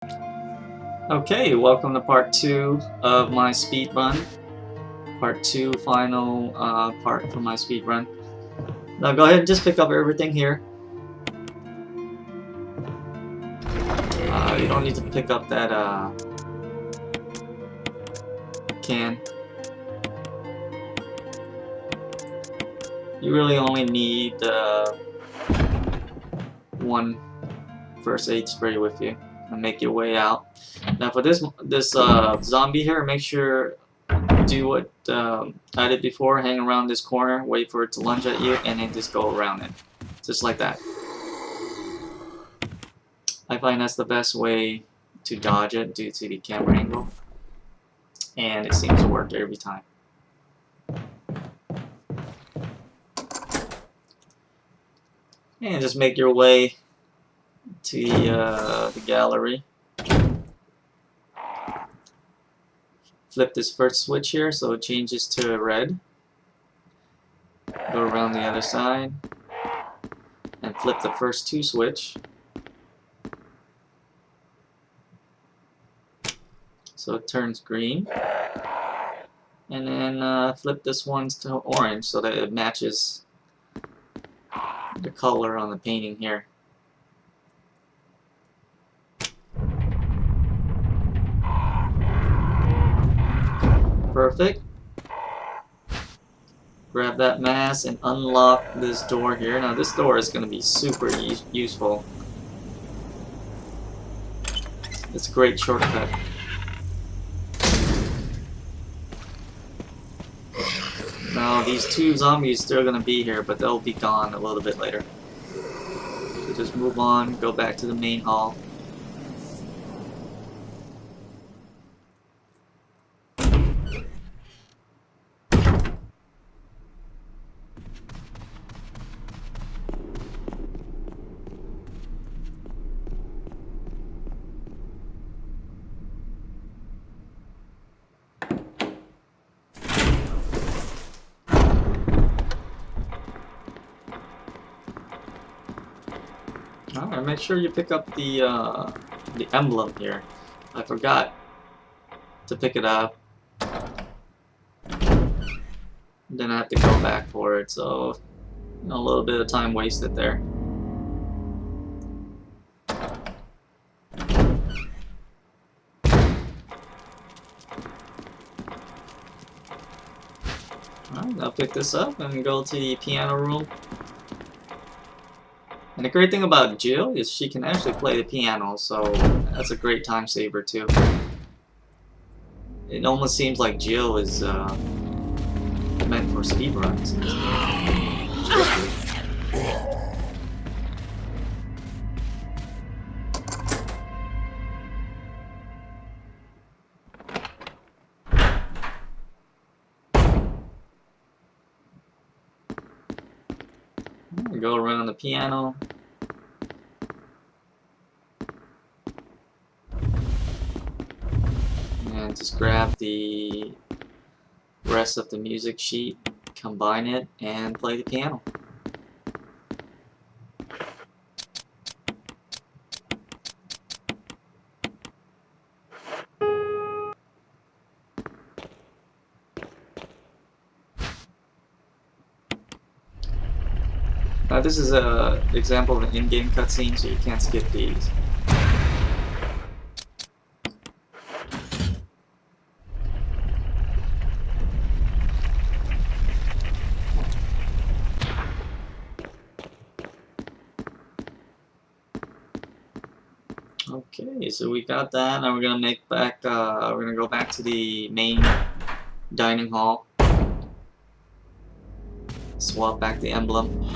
Okay, welcome to part 2 of my speed run. Part 2, final part for my speed run. Now go ahead and just pick up everything here. You don't need to pick up that can. You really only need one first aid spray with you and make your way out. Now for this zombie here, make sure do what I did before, hang around this corner, wait for it to lunge at you, and then just go around it. Just like that. I find that's the best way to dodge it due to the camera angle. And it seems to work every time. And just make your way to the gallery. Flip this first switch here so it changes to red. Go around the other side. And flip the first two switch. So it turns green. And then flip this one to orange so that it matches the color on the painting here. Perfect. Grab that mask and unlock this door here. Now this door is going to be super useful. It's a great shortcut. Now these two zombies still going to be here, but they'll be gone a little bit later. So just move on, go back to the main hall. Alright, make sure you pick up the emblem here. I forgot to pick it up. Then I have to go back for it, so a little bit of time wasted there. Alright, I'll pick this up and go to the piano room. And the great thing about Jill is she can actually play the piano, so that's a great time saver too. It almost seems like Jill is meant for speedruns. Go around the piano. And just grab the rest of the music sheet, combine it, and play the piano. Now this is an example of an in-game cutscene, so you can't skip these. Okay, so we got that. Now we're gonna we're gonna go back to the main dining hall. Swap back the emblem.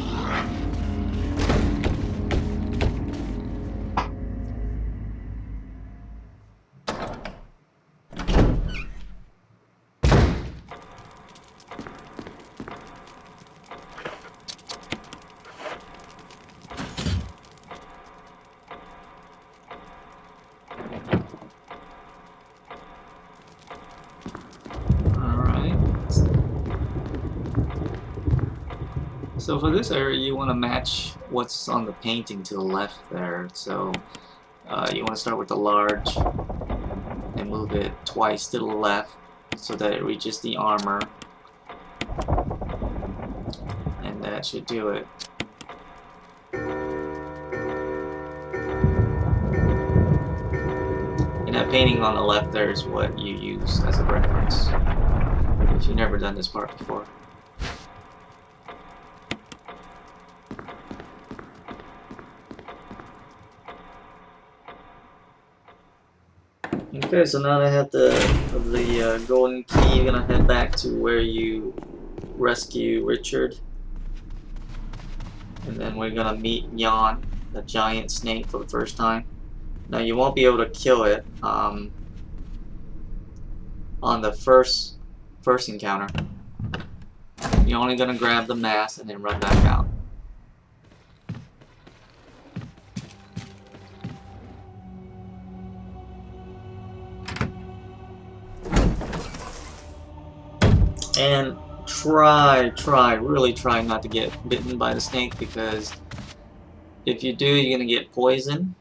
So for this area, you want to match what's on the painting to the left there. So You want to start with the large and move it twice to the left so that it reaches the armor, and that should do it. And that painting on the left there is what you use as a reference if you've never done this part before. Okay, so now that I have the golden key, you're gonna head back to where you rescue Richard, and then we're gonna meet Yawn, the giant snake, for the first time. Now you won't be able to kill it on the first encounter. You're only gonna grab the mask and then run back out. And really try not to get bitten by the snake, because if you do, you're gonna get poisoned,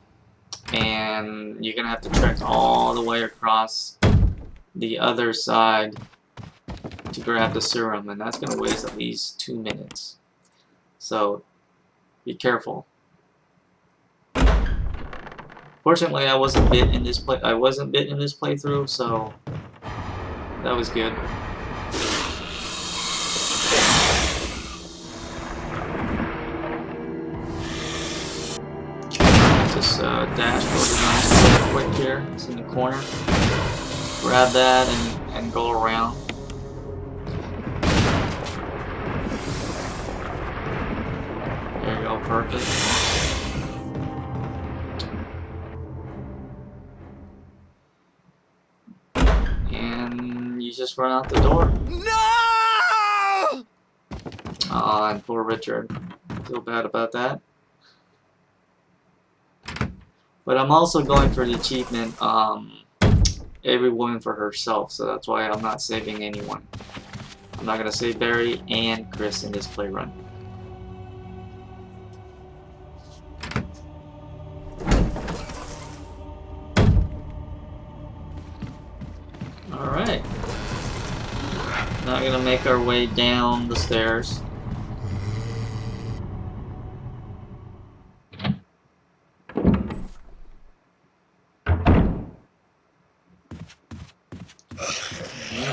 and you're gonna have to trek all the way across the other side to grab the serum, and that's gonna waste at least 2 minutes. So be careful. Fortunately, I wasn't bit in this playthrough, so that was good. Just dash over quick here. It's in the corner. Grab that and go around. There you go, perfect. And you just run out the door. No! Aw, and poor Richard. Feel bad about that. But I'm also going for the achievement, every woman for herself, so that's why I'm not saving anyone. I'm not going to save Barry and Chris in this playrun. Alright. Now we're going to make our way down the stairs.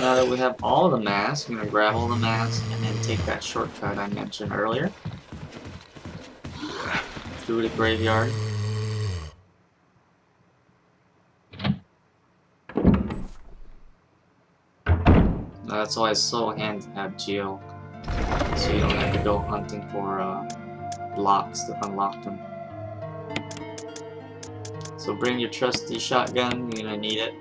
Now that we have all the masks, I'm going to grab all the masks and then take that shortcut I mentioned earlier through the graveyard. That's why it's so handy to have Geo, so you don't have to go hunting for locks to unlock them. So bring your trusty shotgun, you're going to need it.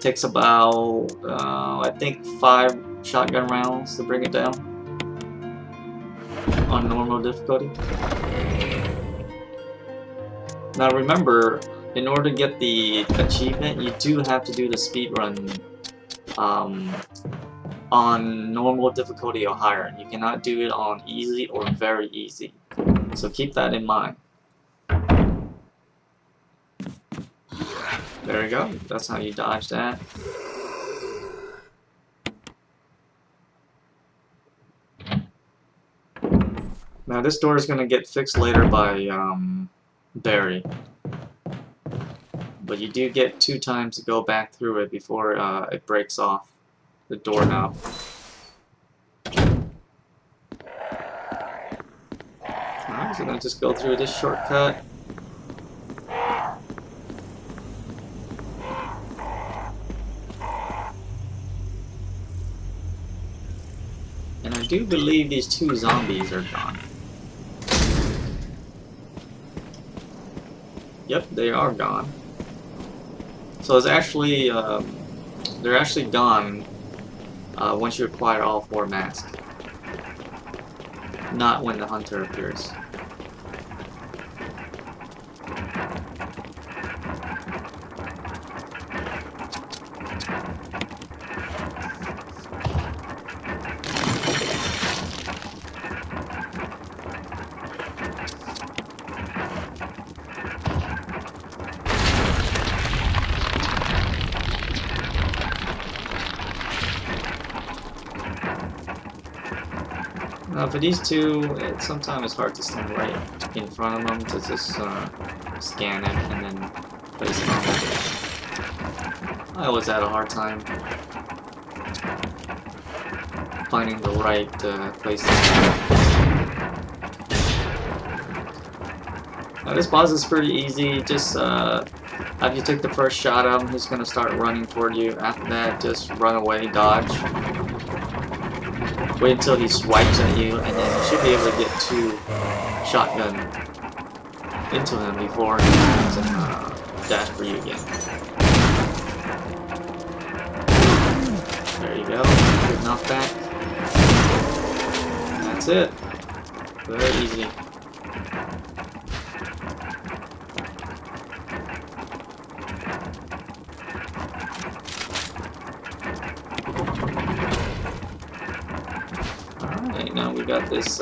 Takes about, I think 5 shotgun rounds to bring it down on normal difficulty. Now remember, in order to get the achievement, you do have to do the speedrun on normal difficulty or higher. You cannot do it on easy or very easy. So keep that in mind. There you go. That's how you dodge that. Now this door is going to get fixed later by Barry. But you do get 2 times to go back through it before it breaks off the doorknob. Alright, so I'm going to just go through this shortcut. And I do believe these 2 zombies are gone. Yep, they are gone. So it's actually, they're actually gone once you acquire all 4 masks. Not when the hunter appears. Now for these two, sometimes it's hard to stand right in front of them to just scan it and then place it on. I always had a hard time finding the right place to stand. Now this boss is pretty easy. Just after you take the first shot at him, he's gonna start running toward you. After that, just run away, dodge. Wait until he swipes at you, and then you should be able to get 2 shotgun into him before he can dash for you again. There you go. Good knockback. That's it. Very easy. Alright, now we got this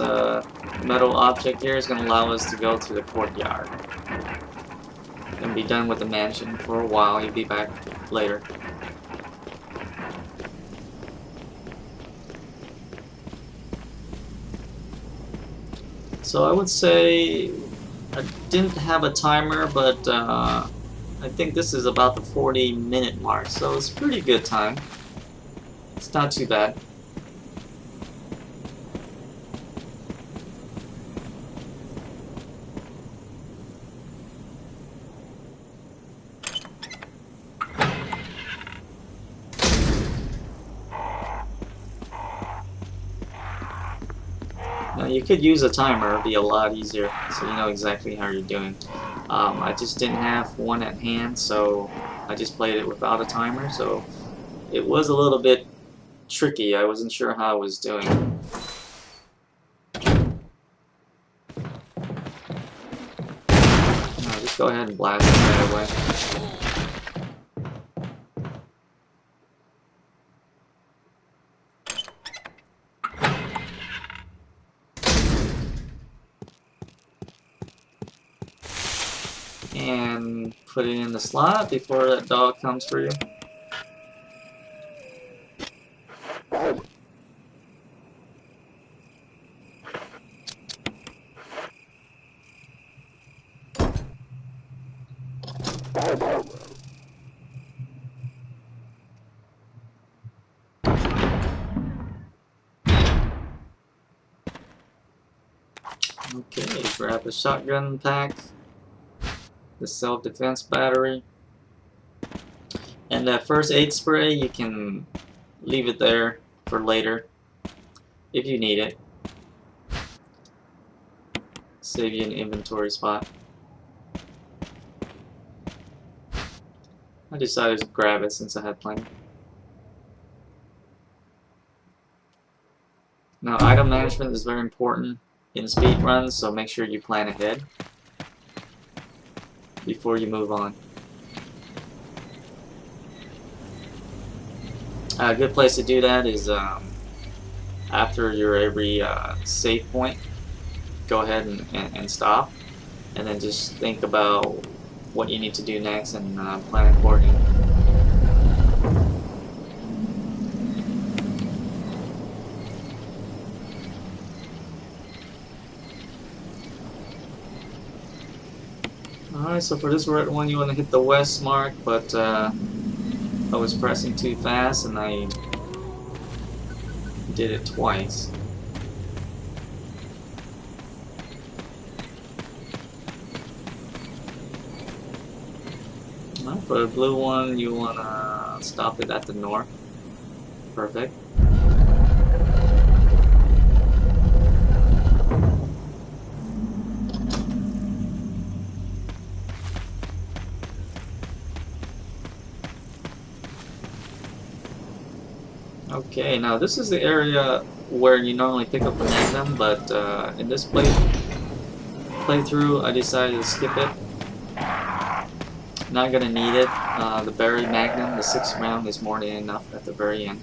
metal object here. It's going to allow us to go to the courtyard. And be done with the mansion for a while. You'll be back later. So I would say I didn't have a timer, but I think this is about the 40-minute mark, so it's a pretty good time. It's not too bad. Now you could use a timer, it'd be a lot easier, so you know exactly how you're doing. I just didn't have one at hand, so I just played it without a timer, so it was a little bit tricky. I wasn't sure how I was doing. Now just go ahead and blast this guy away. And put it in the slot before that dog comes for you. Okay, grab a shotgun pack, the self-defense battery, and that first aid spray you can leave it there for later if you need it. Save you an inventory spot. I decided to grab it since I had plenty. Now item management is very important in speed runs, so make sure you plan ahead before you move on. A good place to do that is after your every save point, go ahead and stop, and then just think about what you need to do next and plan accordingly. Alright, so for this red one you want to hit the west mark, but I was pressing too fast and I did it twice. Well, for the blue one you want to stop it at the north. Perfect. Okay, now this is the area where you normally pick up the magnum, but in this playthrough I decided to skip it. Not gonna need it. The berry magnum, the 6th round, is more than enough at the very end.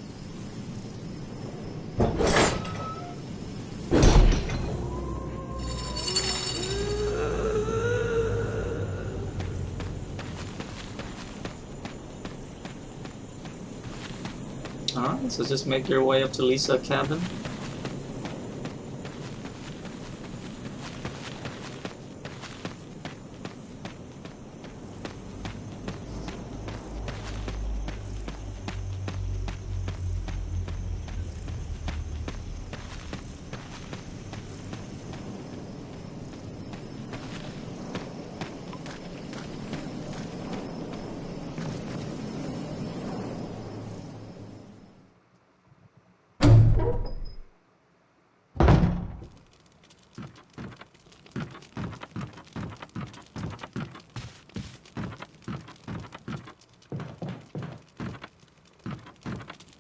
Alright, so just make your way up to Lisa's cabin.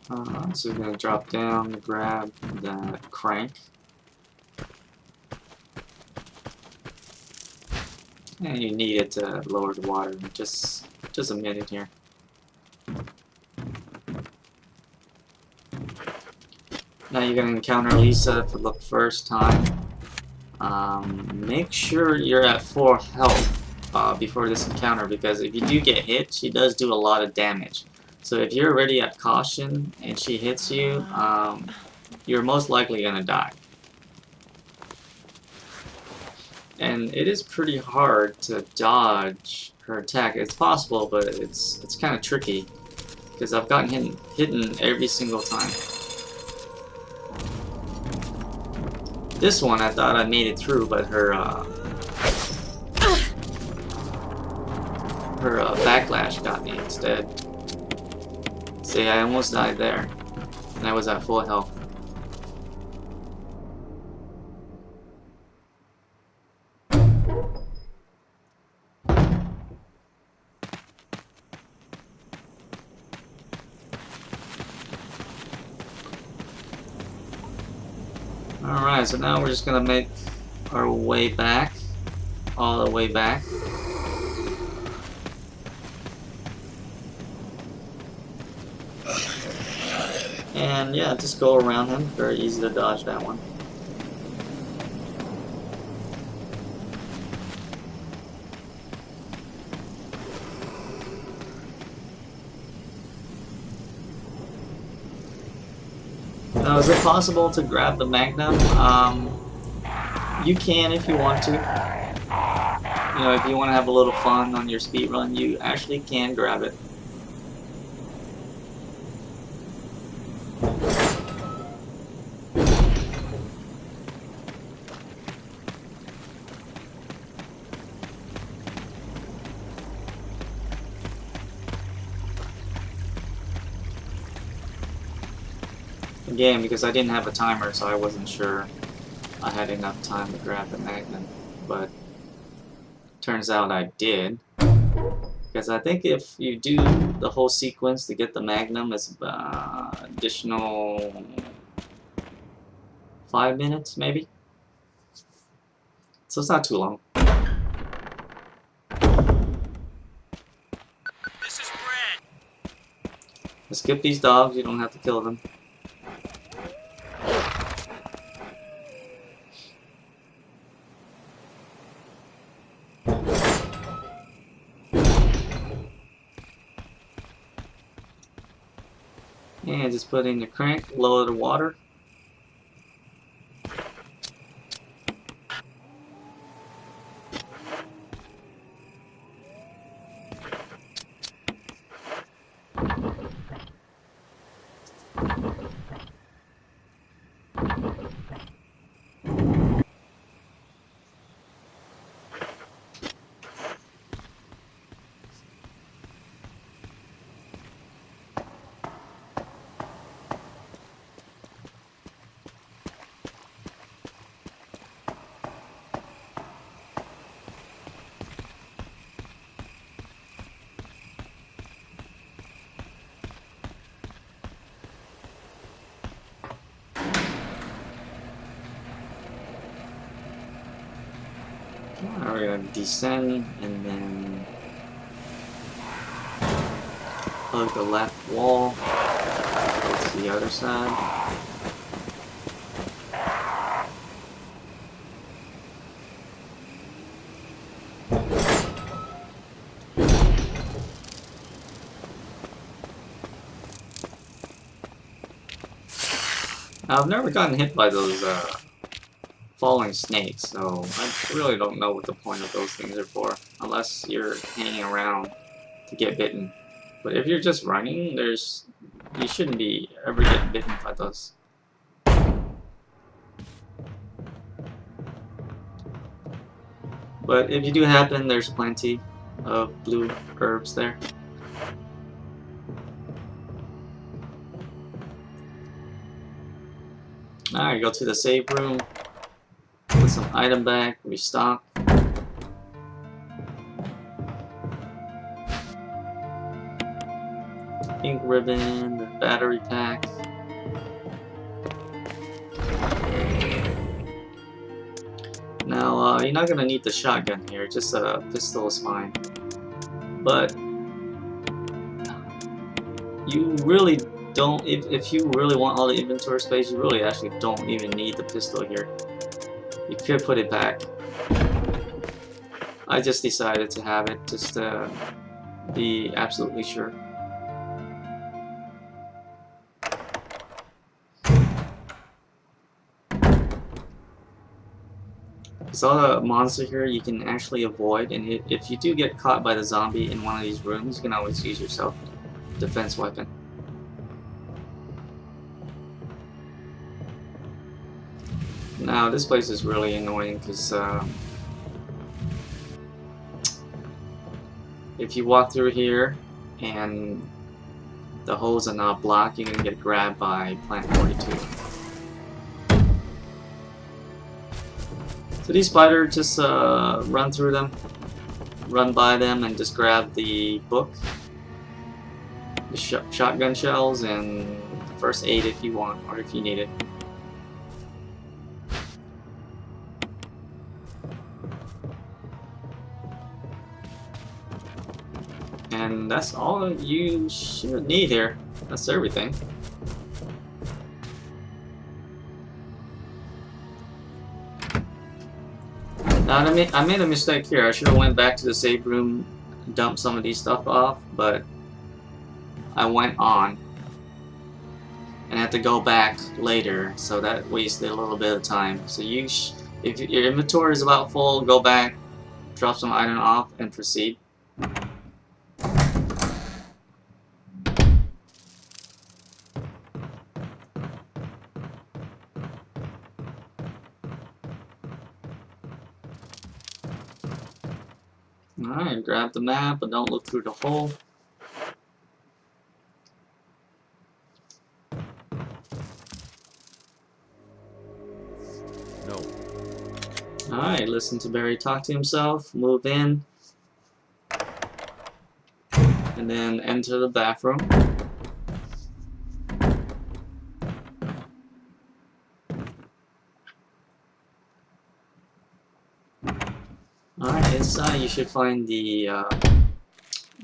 So we're gonna drop down, grab that crank. And you need it to lower the water. Just a minute here. Now you're gonna encounter Lisa for the first time. Make sure you're at 4 health before this encounter, because if you do get hit, she does do a lot of damage. So if you're already at caution and she hits you, you're most likely gonna die. And it is pretty hard to dodge her attack. It's possible, but it's kind of tricky, because I've gotten hit every single time. This one I thought I made it through, but her backlash got me instead. See, I almost died there, and I was at full health. Alright, so now we're just gonna make our way back, all the way back. And yeah, just go around him, very easy to dodge that one. Now, is it possible to grab the Magnum? You can if you want to. You know, if you want to have a little fun on your speed run, you actually can grab it. Again, because I didn't have a timer, so I wasn't sure I had enough time to grab the Magnum, but turns out I did. Because I think if you do the whole sequence to get the Magnum, it's additional 5 minutes, maybe? So it's not too long. This is Brad. Let's skip these dogs, you don't have to kill them. And just put in the crank, lower the water. Now we're going to descend and then hug the left wall, go to the other side. Now, I've never gotten hit by those falling snakes, so I really don't know what the point of those things are for, unless you're hanging around to get bitten. But if you're just running, you shouldn't be ever getting bitten by those. But if you do happen, there's plenty of blue herbs there. Alright, go to the save room. Put some item back, restock. ink ribbon, the battery pack. Now, you're not gonna need the shotgun here, just a pistol is fine. But you really don't, if you really want all the inventory space, you really actually don't even need the pistol here. You could put it back. I just decided to have it, just to be absolutely sure. Because all the monster here you can actually avoid, and if you do get caught by the zombie in one of these rooms, you can always use your self-defense weapon. Now this place is really annoying because if you walk through here and the holes are not blocked, you can get grabbed by Plant 42. So these spiders, just run through them, run by them, and just grab the book, the shotgun shells, and first aid if you want, or if you need it. And that's all you should need here. That's everything. Now I made a mistake here. I should have went back to the save room, dumped some of these stuff off, but I went on and had to go back later, so that wasted a little bit of time. So if your inventory is about full, go back, drop some item off, and proceed. Alright, grab the map, but don't look through the hole. No. Alright, listen to Barry talk to himself, move in, and then enter the bathroom. Alright, inside you should find the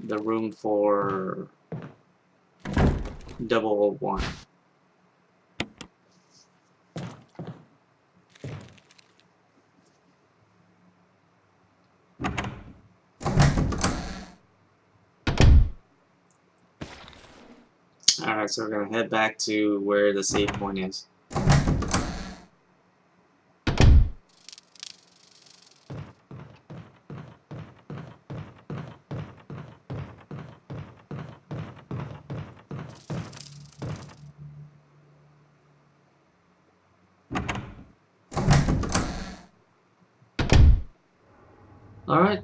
room for 001. Alright, so we're gonna head back to where the save point is. Alright,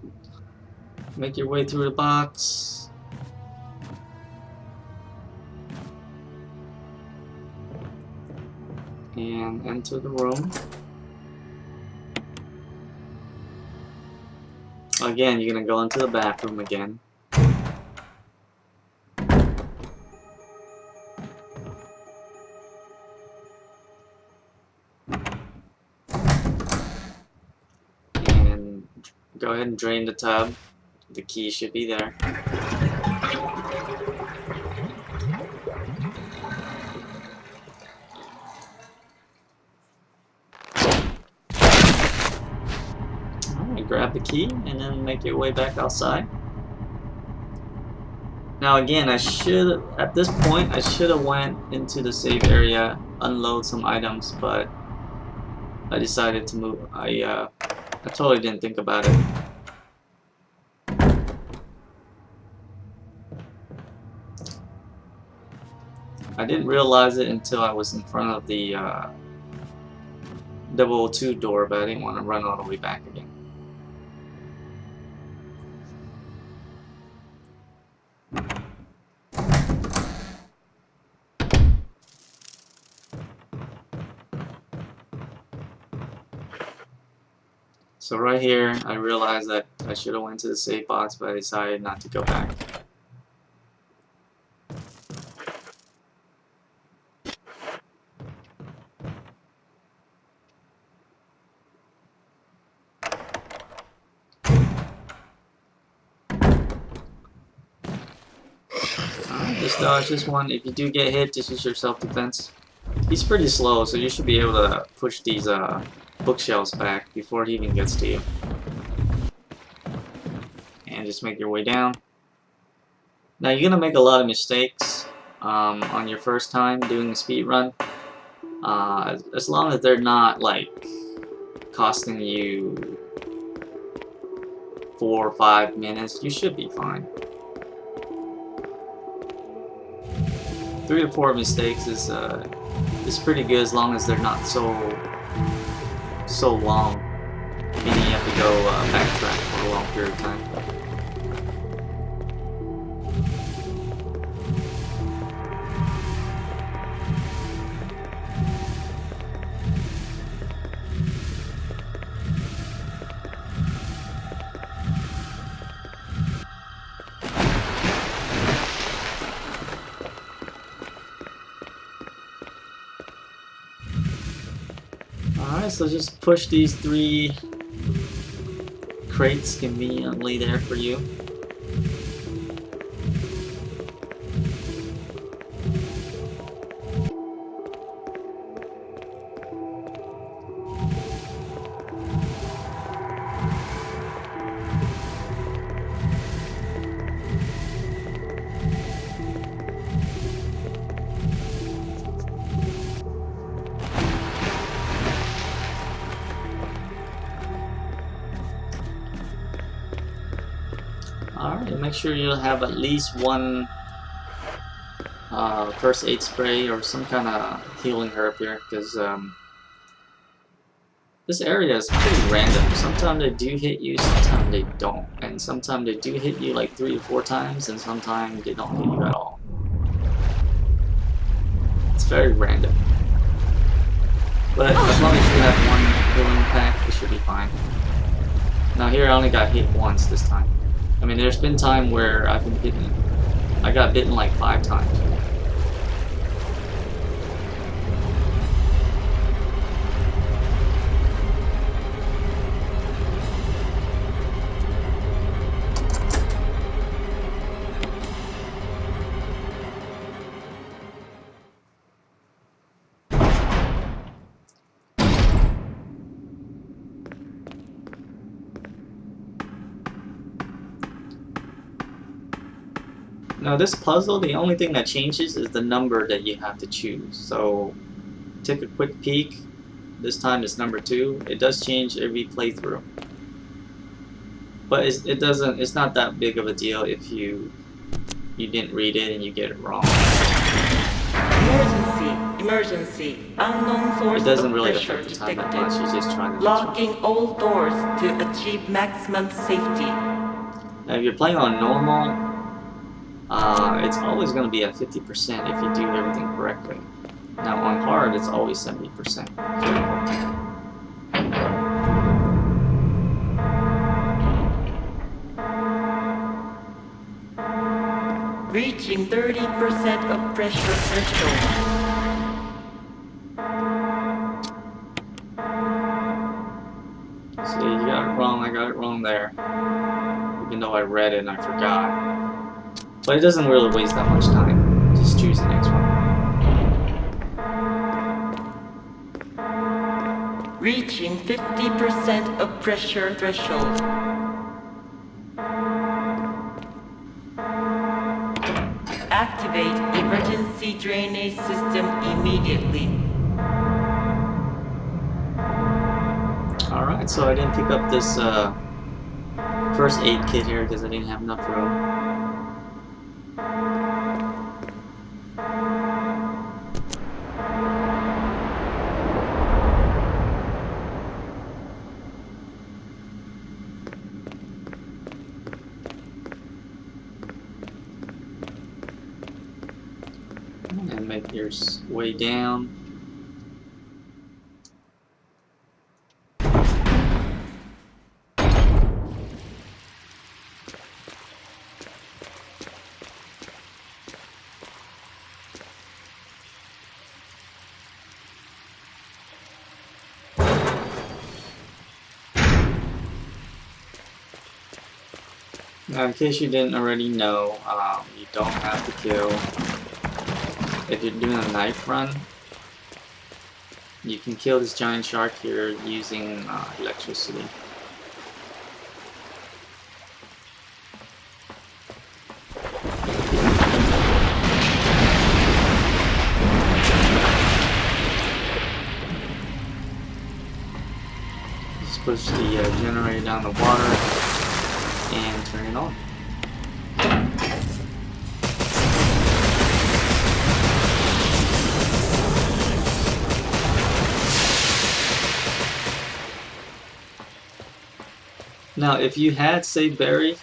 make your way through the box. And enter the room. Again, you're gonna go into the bathroom again. And go ahead and drain the tub. The key should be there. Grab the key and then make your way back outside. Now again, at this point I should have went into the save area, unload some items, but I decided to move. I totally didn't think about it. I didn't realize it until I was in front of the 002 door, but I didn't want to run all the way back again. So right here, I realized that I should have went to the save box, but I decided not to go back. Just dodge this one. If you do get hit, just use your self-defense. He's pretty slow, so you should be able to push these bookshelves back before he even gets to you. And just make your way down. Now you're gonna make a lot of mistakes on your first time doing a speed run. As long as they're not like costing you 4 or 5 minutes, you should be fine. 3 to 4 mistakes is pretty good as long as they're not so long. Meaning you have to go backtrack for a long period of time. Alright, so just push these 3 crates conveniently there for you. Alright, make sure you have at least one first aid spray or some kind of healing herb here, because this area is pretty random. Sometimes they do hit you, sometimes they don't. And sometimes they do hit you like 3 or 4 times, and sometimes they don't hit you at all. It's very random. But as long as you have one healing pack, you should be fine. Now here I only got hit once this time. I mean, there's been time where I've been bitten. I got bitten like 5 times. Now this puzzle, the only thing that changes is the number that you have to choose. So take a quick peek. This time it's number 2. It does change every playthrough, but it's not that big of a deal if you didn't read it and you get it wrong. Emergency. Unknown source It doesn't of really pressure affect the time that detected. much. You're just trying to Locking all doors to achieve maximum safety. Now if you're playing on normal, it's always going to be at 50% if you do everything correctly. Now on hard, it's always 70%. Reaching 30% of pressure threshold. See, you got it wrong. I got it wrong there. Even though I read it and I forgot. But it doesn't really waste that much time. Just choose the next one. Reaching 50% of pressure threshold. Activate emergency drainage system immediately. Alright, so I didn't pick up this first aid kit here because I didn't have enough room. And make your way down. In case you didn't already know, you don't have to kill. If you're doing a knife run, you can kill this giant shark here using electricity. Just push the generator down the water and turn it on. Now, if you had, say, Richard,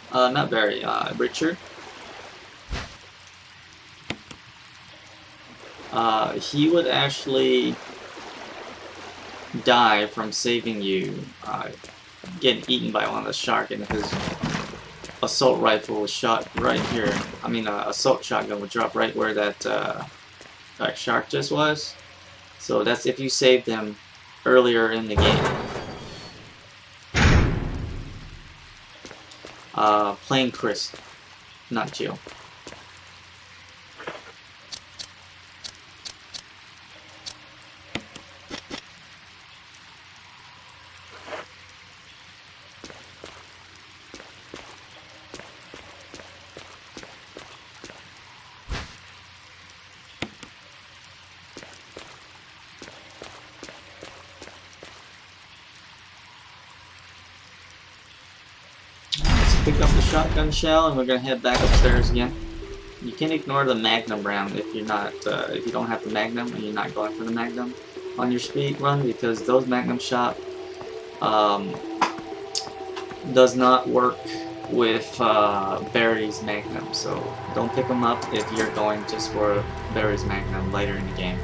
he would actually die from saving you, getting eaten by one of the shark, and his assault rifle was shot right here. I mean, assault shotgun would drop right where that shark just was. So that's if you saved him earlier in the game. Playing Chris, not Jill. Pick up the shotgun shell, and we're gonna head back upstairs again. You can ignore the magnum round if you're not, if you don't have the magnum and you're not going for the magnum on your speed run, because those magnum shot does not work with Barry's magnum. So don't pick them up if you're going just for Barry's magnum later in the game.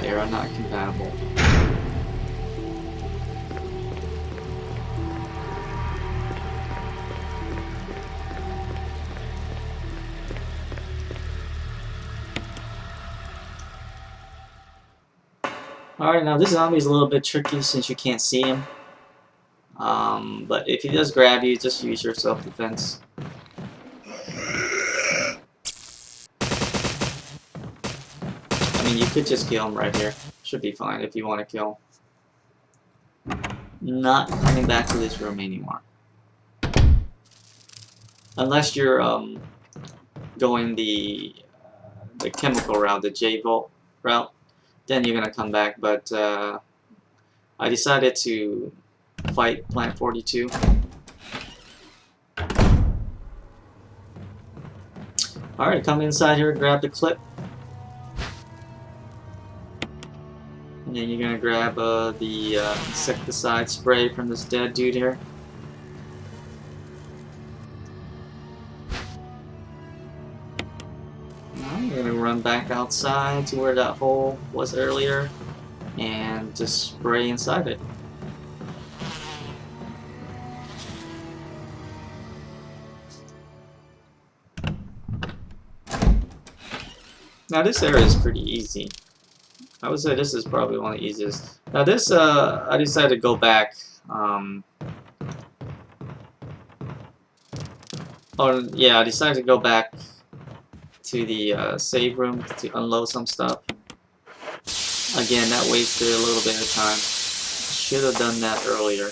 They are not compatible. Alright, now this zombie is a little bit tricky since you can't see him. But if he does grab you, just use your self-defense. I mean, you could just kill him right here. Should be fine if you want to kill him. Not coming back to this room anymore. Unless you're going the chemical route, the J-Volt route. Then you're gonna come back, but I decided to fight Plant 42. Alright, come inside here, grab the clip. And then you're gonna grab the insecticide spray from this dead dude here. We're gonna run back outside to where that hole was earlier and just spray inside it. Now this area is pretty easy. I would say this is probably one of the easiest. Now this, I decided to go back. I decided to go back to the save room to unload some stuff. Again, that wasted a little bit of time. Should have done that earlier.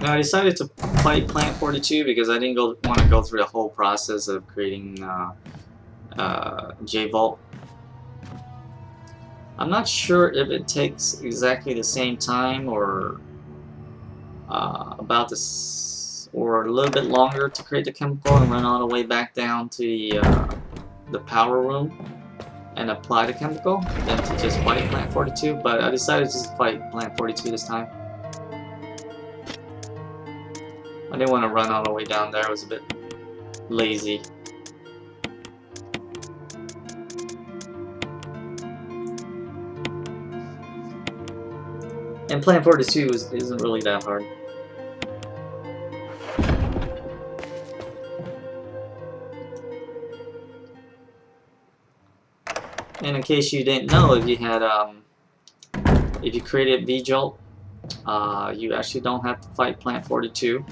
Now I decided to fight Plant 42 because I didn't want to go through the whole process of creating J-Vault. I'm not sure if it takes exactly the same time or about this, or a little bit longer to create the chemical and run all the way back down to the power room and apply the chemical than to just fight Plant 42. But I decided to just fight Plant 42 this time. I didn't want to run all the way down there, it was a bit lazy. And Plan 42 isn't really that hard. And in case you didn't know, if you created V-Jolt, you actually don't have to fight Plant 42.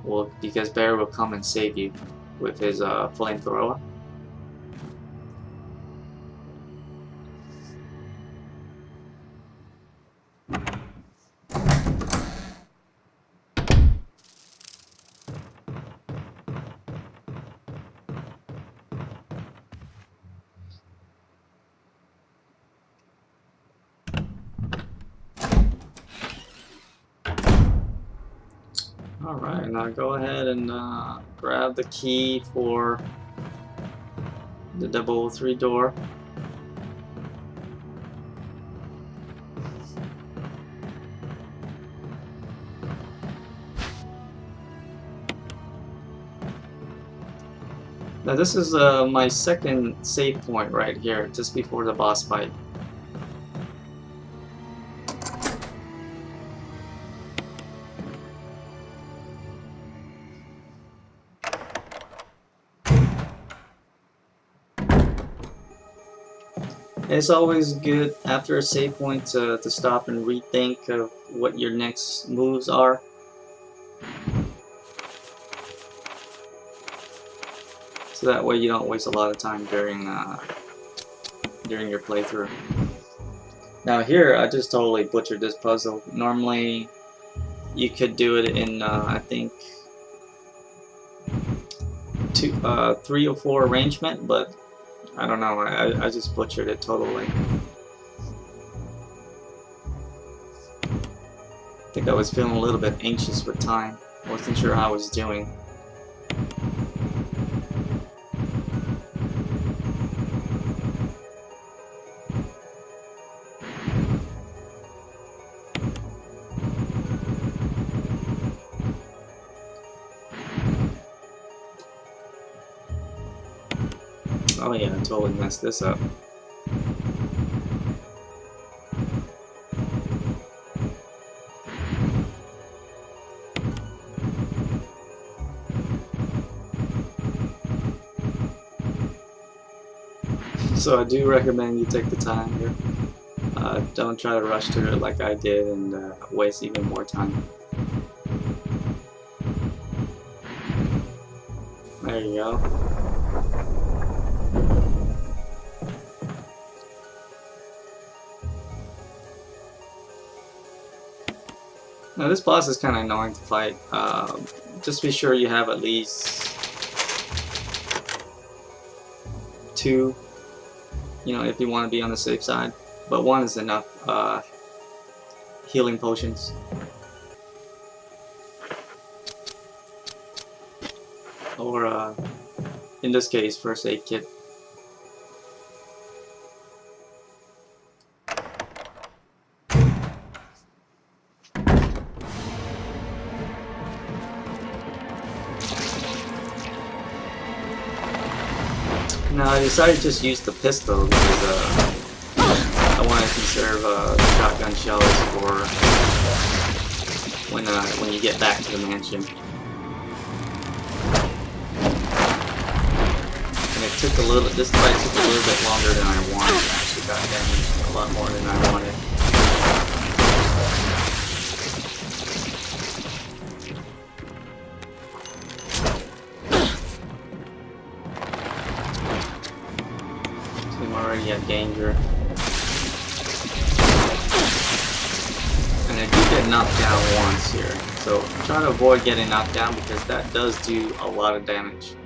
Well, because Barry will come and save you with his flamethrower. Alright, now go ahead and grab the key for the 003 door. Now this is my second save point right here, just before the boss fight. It's always good after a save point to stop and rethink of what your next moves are. So that way you don't waste a lot of time during your playthrough. Now here I just totally butchered this puzzle. Normally you could do it in I think 3 or 4 arrangement, but I don't know, I just butchered it totally. I think I was feeling a little bit anxious with time. Wasn't sure how I was doing. Oh yeah, I totally messed this up. So I do recommend you take the time here. Don't try to rush through it like I did and waste even more time. There you go. Now this boss is kind of annoying to fight. Just be sure you have at least 2, you know, if you want to be on the safe side. But 1 is enough healing potions. Or in this case, first aid kit. Now I decided to just use the pistol because I want to conserve shotgun shells for when you get back to the mansion. And it took this fight took a little bit longer than I wanted. I actually got damaged a lot more than I wanted. Already at danger. And I do get knocked down once here, so try to avoid getting knocked down because that does do a lot of damage.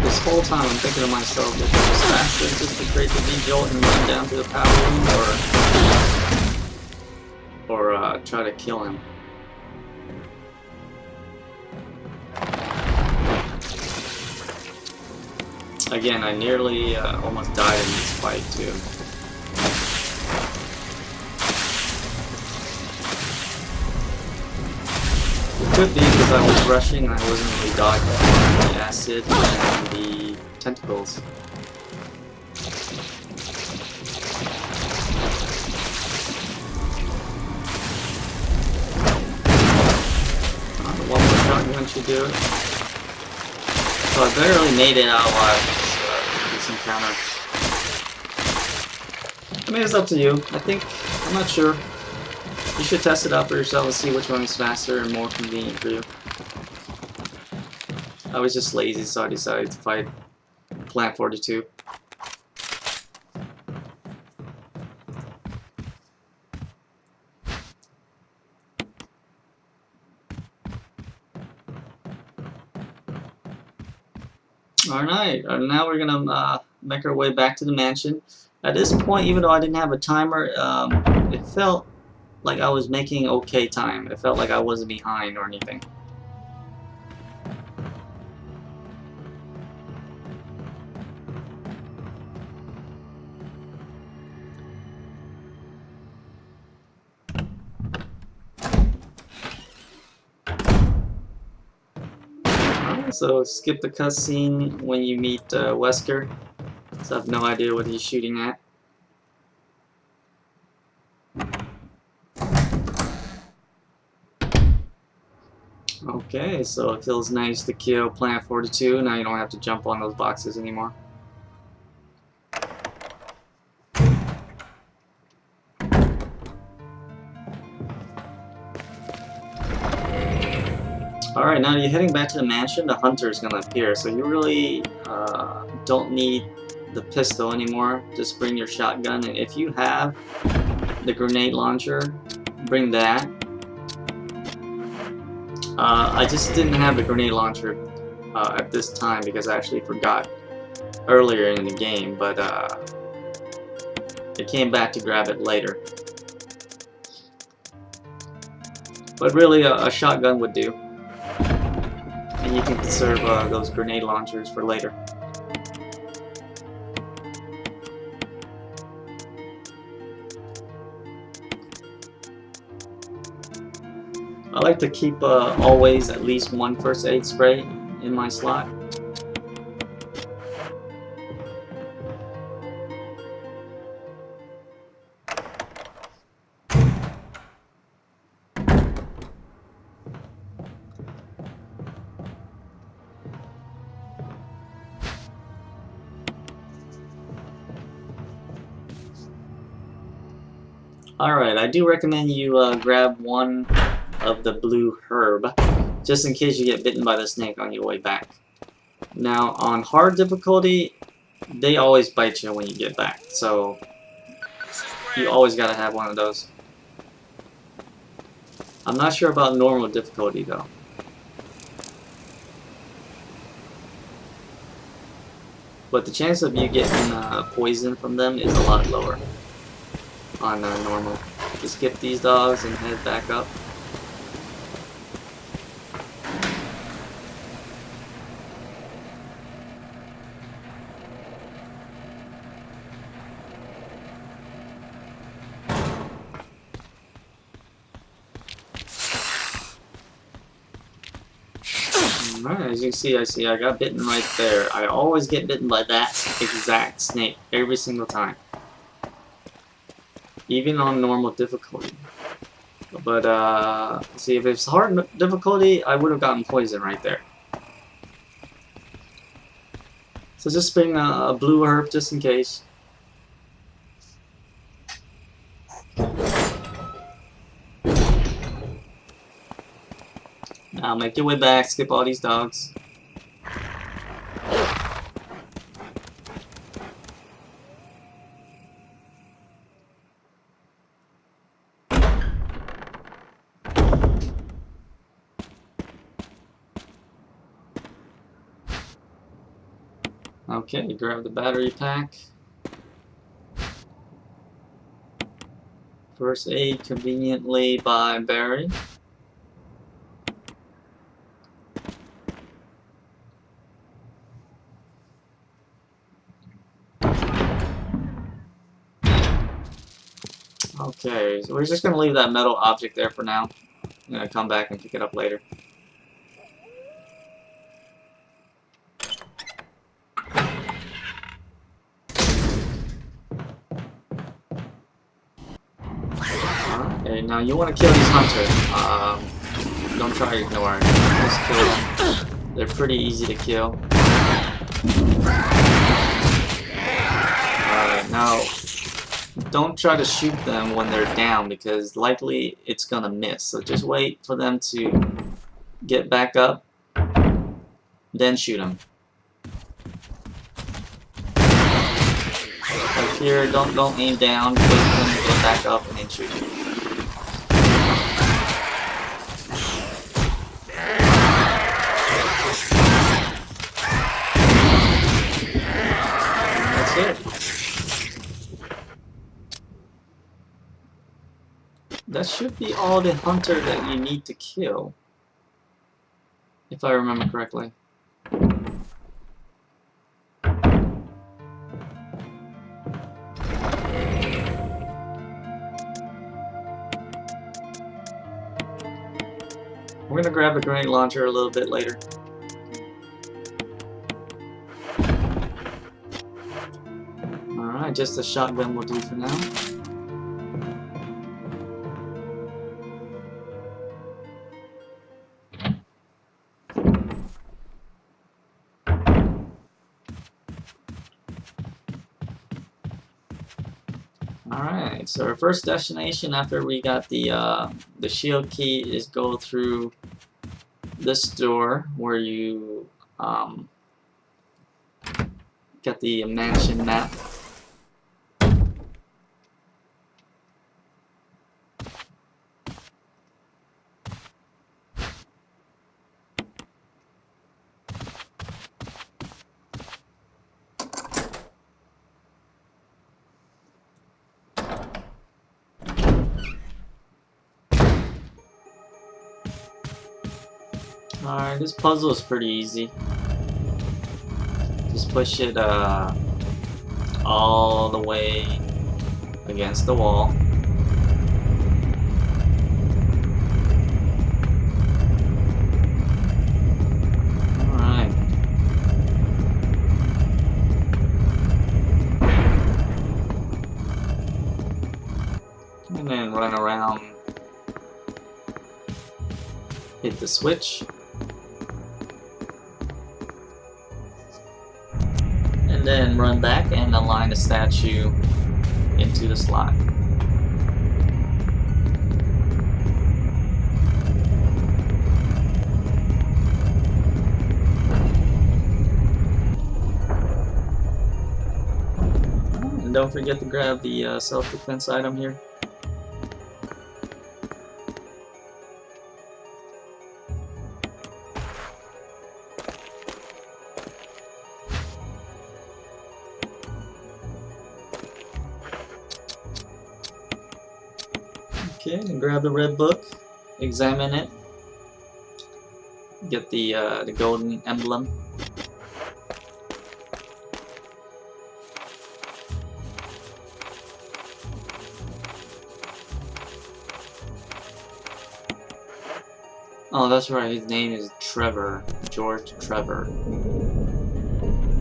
This whole time I'm thinking to myself, if it was faster just to create the V-Jolt and run down to the power room, or try to kill him. Again, I nearly almost died in this fight too. could be because I was rushing and I wasn't really dodging the acid and the tentacles. One more shotgun should do it. So I barely made it out alive this encounter. I mean, it's up to you. I'm not sure. You should test it out for yourself and see which one is faster and more convenient for you. I was just lazy, so I decided to fight Plant 42. Alright, now we're gonna make our way back to the mansion. At this point, even though I didn't have a timer, it felt like I was making okay time. It felt like I wasn't behind or anything. So skip the cutscene when you meet Wesker. So I have no idea what he's shooting at. Okay, so it feels nice to kill Plant 42. Now you don't have to jump on those boxes anymore. Alright, now you're heading back to the mansion, the hunter is going to appear, so you really don't need the pistol anymore. Just bring your shotgun, and if you have the grenade launcher, bring that. I just didn't have the grenade launcher at this time because I actually forgot earlier in the game, but I came back to grab it later. But really, a shotgun would do. And you can conserve those grenade launchers for later. I like to keep always at least one first aid spray in my slot. Alright, I do recommend you grab one of the blue herb, just in case you get bitten by the snake on your way back. Now, on hard difficulty, they always bite you when you get back, so you always gotta have one of those. I'm not sure about normal difficulty though. But the chance of you getting poison from them is a lot lower on normal. Just skip these dogs and head back up. Alright, as you can see, I got bitten right there. I always get bitten by that exact snake every single time. Even on normal difficulty. But, see, if it's hard difficulty, I would have gotten poison right there. So just bring a blue herb just in case. Now make your way back, skip all these dogs. Okay, grab the battery pack. First aid conveniently by Barry. Okay, so we're just going to leave that metal object there for now. I'm going to come back and pick it up later. Alright, now you want to kill these hunters. Don't try to ignore it. Just kill them. They're pretty easy to kill. Alright, now don't try to shoot them when they're down because likely it's gonna miss. So just wait for them to get back up, then shoot them. Like here, don't aim down, wait for them to get back up and then shoot them. That's it. That should be all the hunter that you need to kill, if I remember correctly. We're gonna grab the grenade launcher a little bit later. Alright, just a shotgun will do for now. Alright, so our first destination after we got the shield key is go through this door where you get the mansion map. Alright, this puzzle is pretty easy. Just push it all the way against the wall. Alright. And then run around, hit the switch. Then run back and align the statue into the slot. And don't forget to grab the self-defense item here. Okay, and grab the red book, examine it, get the golden emblem. Oh, that's right, his name is Trevor, George Trevor.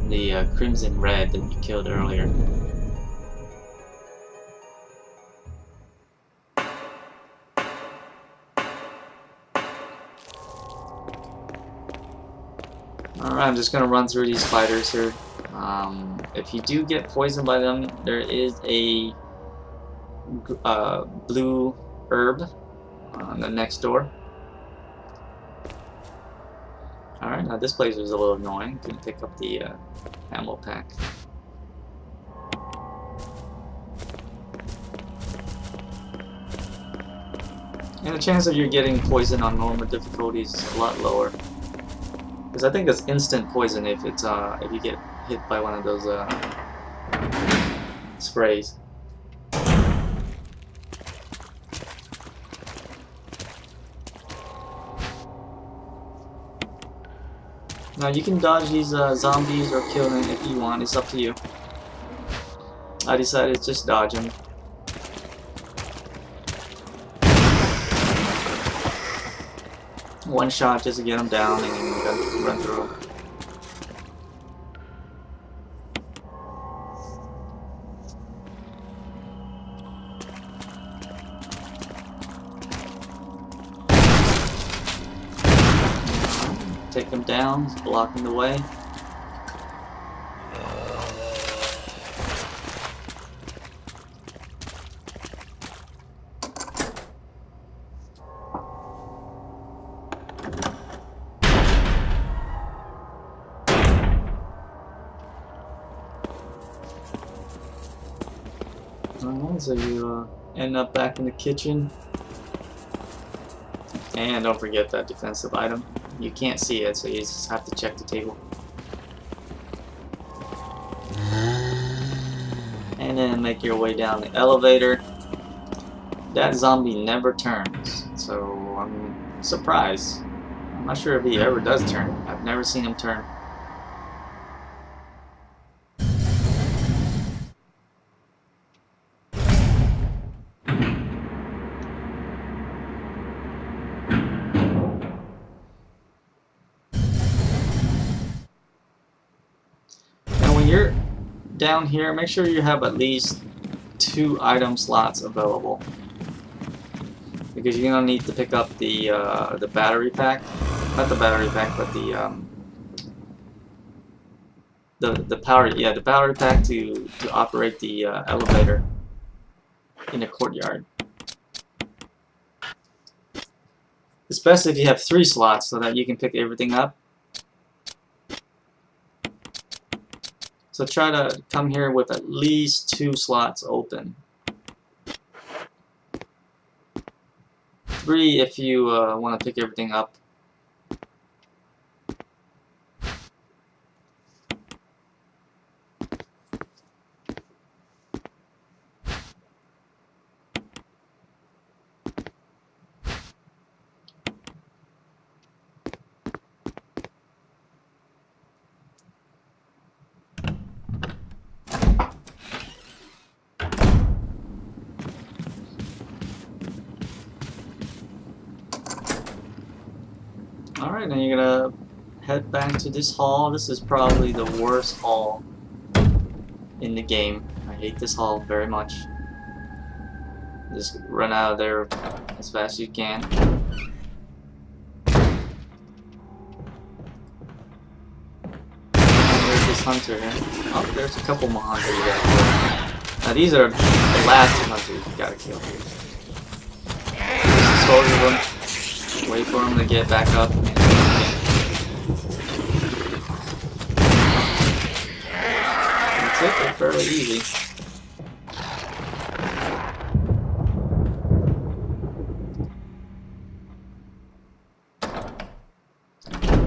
The crimson red that you killed earlier. Alright, I'm just gonna run through these spiders here. If you do get poisoned by them, there is a blue herb on the next door. Alright, now this place is a little annoying. You can pick up the ammo pack. And the chance of you getting poisoned on normal difficulty is a lot lower. Because I think it's instant poison if it's if you get hit by one of those sprays. Now you can dodge these zombies or kill them if you want. It's up to you. I decided to just dodge them. One shot just to get them down and then you gotta run through them. take him down. He's blocking the way. Alright, so you end up back in the kitchen. And don't forget that defensive item. You can't see it, so you just have to check the table. And then make your way down the elevator. That zombie never turns, so I'm surprised. I'm not sure if he ever does turn. I've never seen him turn. You're down here, make sure you have at least 2 item slots available, because you're gonna need to pick up the battery pack, not the battery pack, but the power, yeah, the battery pack to operate the elevator in the courtyard. It's best if you have 3 slots so that you can pick everything up. So try to come here with at least 2 slots open. 3 if you want to pick everything up. Alright, now you're gonna head back to this hall. This is probably the worst hall in the game. I hate this hall very much. Just run out of there as fast as you can. There's this hunter here. Oh, there's a couple more hunters you gotta kill. Now these are the last 2 hunters you gotta kill. Dispose of them. Wait for him to get back up. That's it, they're fairly easy.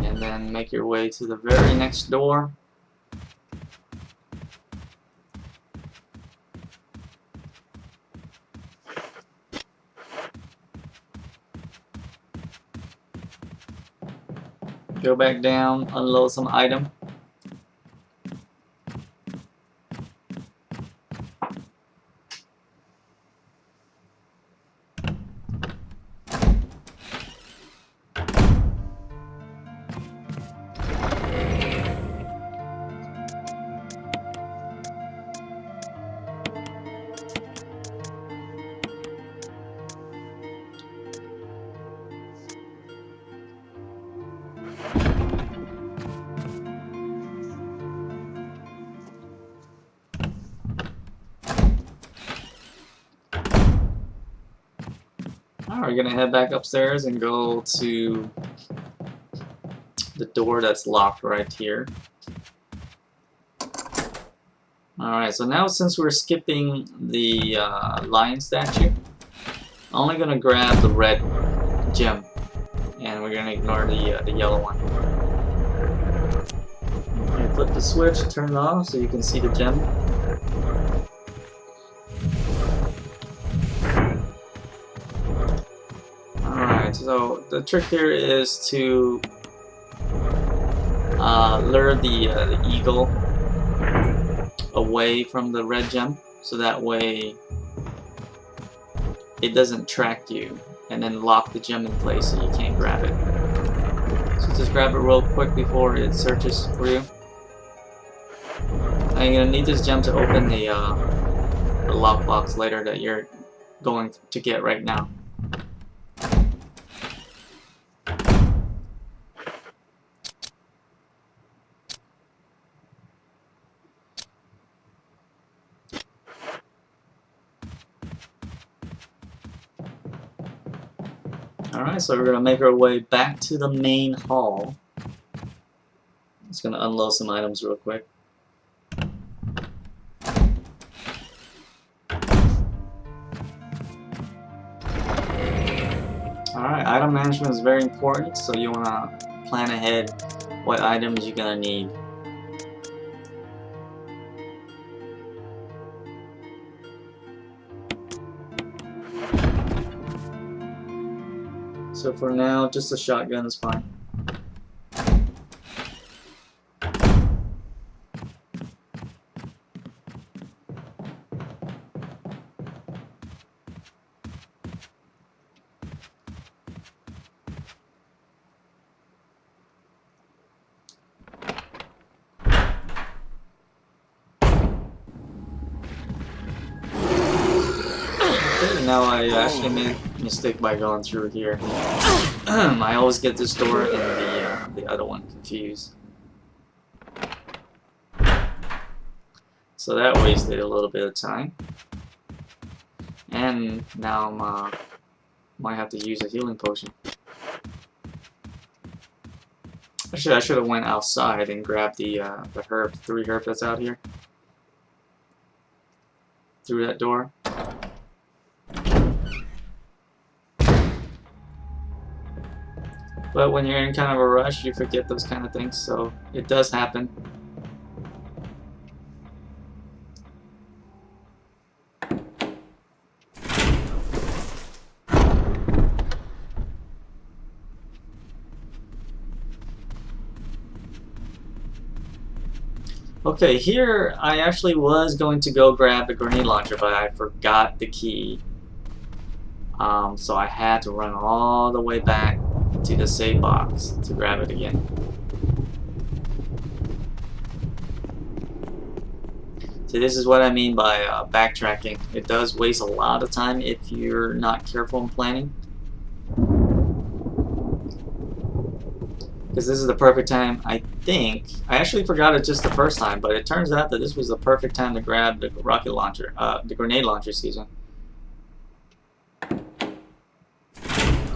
And then make your way to the very next door. Go back down, unload some item. Alright, we're gonna head back upstairs and go to the door that's locked right here. Alright, so now since we're skipping the lion statue, I'm only gonna grab the red gem, and we're gonna ignore the yellow one. Okay, flip the switch, turn it off so you can see the gem. So the trick here is to lure the eagle away from the red gem, so that way it doesn't track you, and then lock the gem in place so you can't grab it. So just grab it real quick before it searches for you. Now you're gonna need this gem to open the lockbox later that you're going to get right now. Alright, so we're gonna make our way back to the main hall. Just gonna unload some items real quick. Alright, item management is very important, so you wanna plan ahead what items you're gonna need. So for now, just a shotgun is fine. Now I actually made a mistake by going through here. I always get this door and the other one confused. So that wasted a little bit of time. And now I might have to use a healing potion. Actually, I should have went outside and grabbed the herb, 3 herb that's out here. Through that door. But when you're in kind of a rush, you forget those kind of things, so it does happen. Okay, here I actually was going to go grab the grenade launcher, but I forgot the key. So I had to run all the way back to the save box to grab it again. So this is what I mean by backtracking. It does waste a lot of time if you're not careful in planning. Because this is the perfect time, I think. I actually forgot it just the first time, but it turns out that this was the perfect time to grab the rocket launcher, the grenade launcher, excuse me.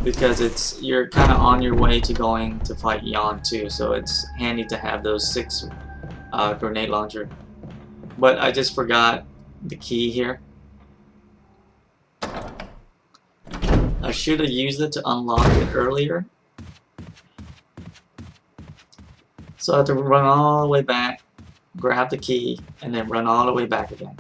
Because you're kind of on your way to going to fight Yawn too, so it's handy to have those 6 grenade launcher. But I just forgot the key here. I should have used it to unlock it earlier. So I have to run all the way back, grab the key, and then run all the way back again.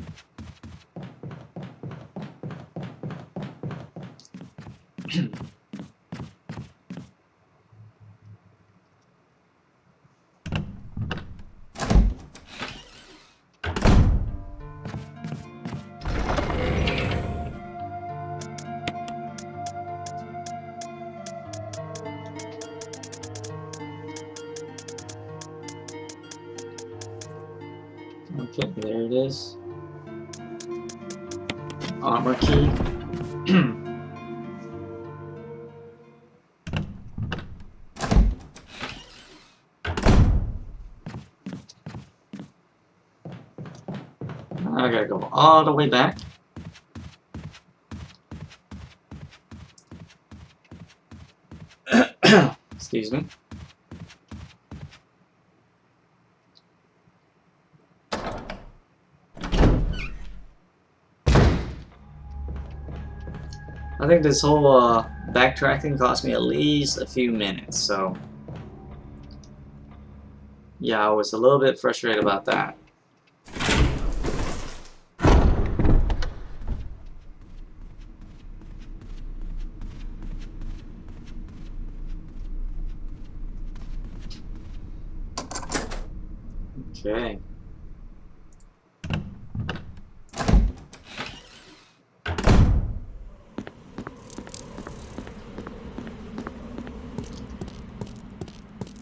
Okay, there it is. Armor key. I gotta go all the way back. Excuse me. I think this whole backtracking cost me at least a few minutes, so yeah, I was a little bit frustrated about that. Okay.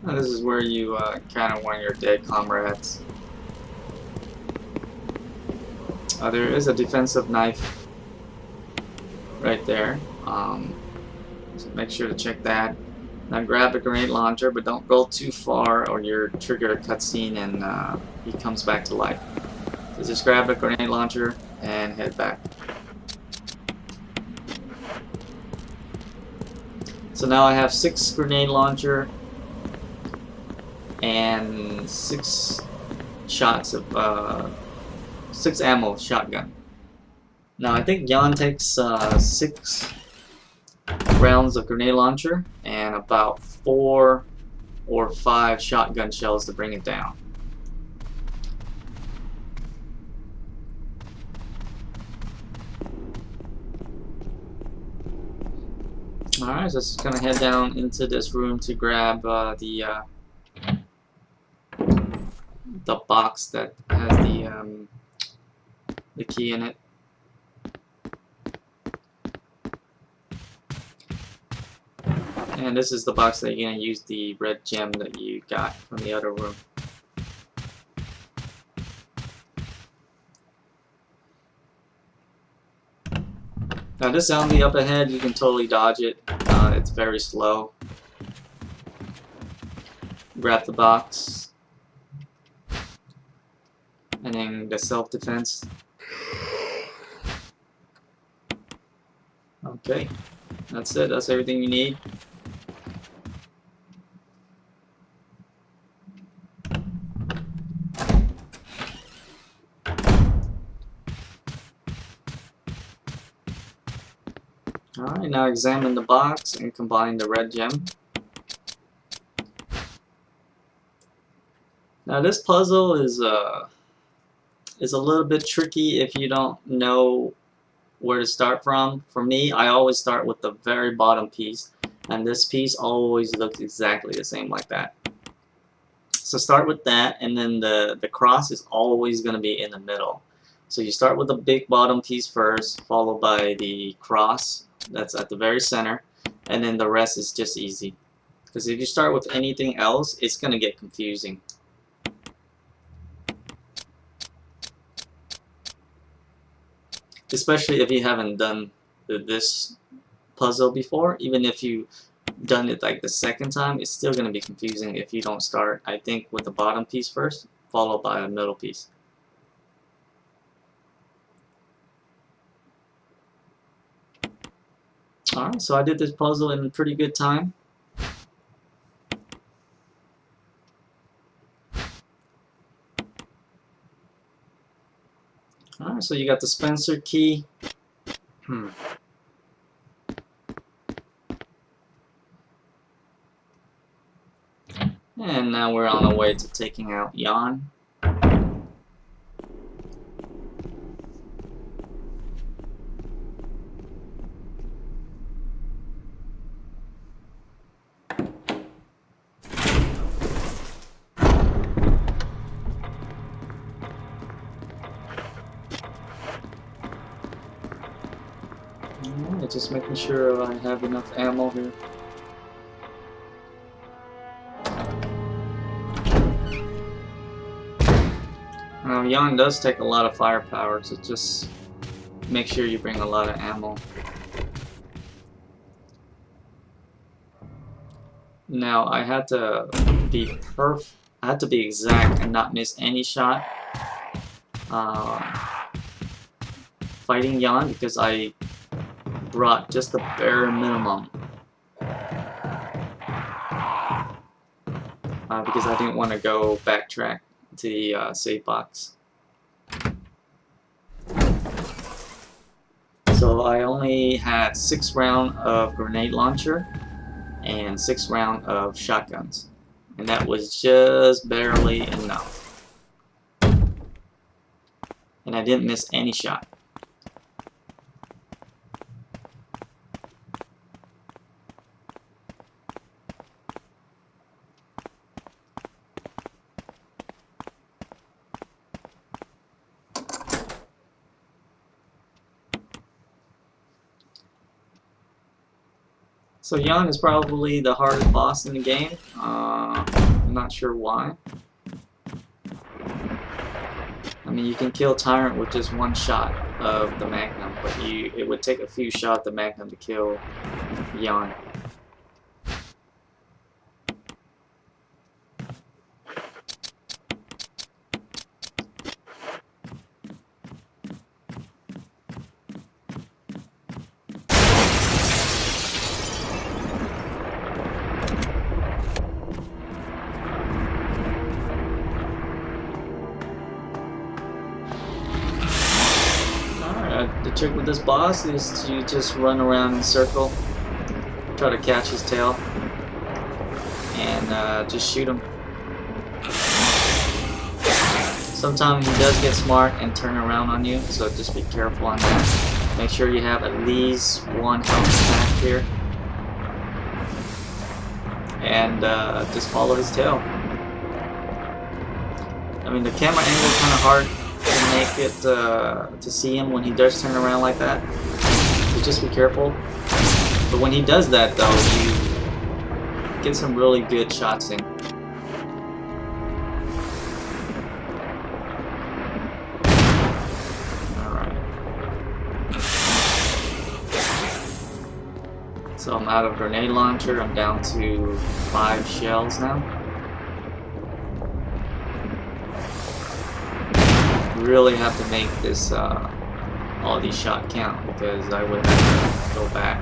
Now this is where you kind of want your dead comrades. There is a defensive knife right there. So make sure to check that. Now grab a grenade launcher, but don't go too far or you'll trigger a cutscene and he comes back to life. So just grab a grenade launcher and head back. So now I have 6 grenade launcher and 6 shots of 6 ammo shotgun. Now I think Yawn takes 6 rounds of grenade launcher and about 4 or 5 shotgun shells to bring it down. Alright, so just gonna head down into this room to grab the box that has the key in it. And this is the box that you're gonna use the red gem that you got from the other room. Now this zombie up ahead, you can totally dodge it. It's very slow. Grab the box. And then the self-defense. Okay, that's it. That's everything you need. Alright, now examine the box and combine the red gem. Now this puzzle is a little bit tricky if you don't know where to start from. For me, I always start with the very bottom piece, and this piece always looks exactly the same like that. So start with that, and then the cross is always going to be in the middle. So you start with the big bottom piece first, followed by the cross that's at the very center, and then the rest is just easy. Because if you start with anything else, it's going to get confusing. Especially if you haven't done this puzzle before. Even if you've done it like the second time, it's still going to be confusing if you don't start, I think, with the bottom piece first, followed by a middle piece. Alright, so I did this puzzle in a pretty good time. Alright, so you got the Spencer key. And now we're on our way to taking out Yawn. Just making sure I have enough ammo here. Yawn does take a lot of firepower, so just make sure you bring a lot of ammo. Now I had to be I had to be exact and not miss any shot fighting Yawn, because I brought just the bare minimum because I didn't want to go backtrack to the save box. So I only had 6 rounds of grenade launcher and 6 rounds of shotguns, and that was just barely enough, and I didn't miss any shot. So Yawn is probably the hardest boss in the game. I'm not sure why. I mean, you can kill Tyrant with just 1 shot of the Magnum, but it would take a few shots of the Magnum to kill Yawn. The trick with this boss is to just run around in a circle, try to catch his tail, and just shoot him. Sometimes he does get smart and turn around on you, so just be careful on that. Make sure you have at least one health pack here. And just follow his tail. I mean, the camera angle is kind of hard to make it to see him when he does turn around like that. So just be careful. But when he does that, though, you get some really good shots in. So I'm out of grenade launcher, I'm down to 5 shells now. Really have to make this, all these shots count, because I would have to go back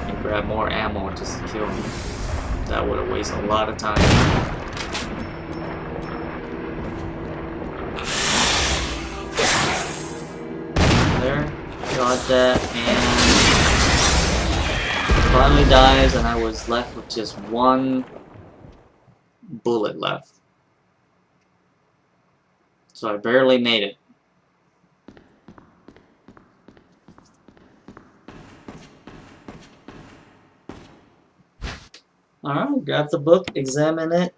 and grab more ammo just to kill him. That would have wasted a lot of time. There, got that, and finally dies, and I was left with just 1 bullet left. So I barely made it. Alright, grab the book, examine it.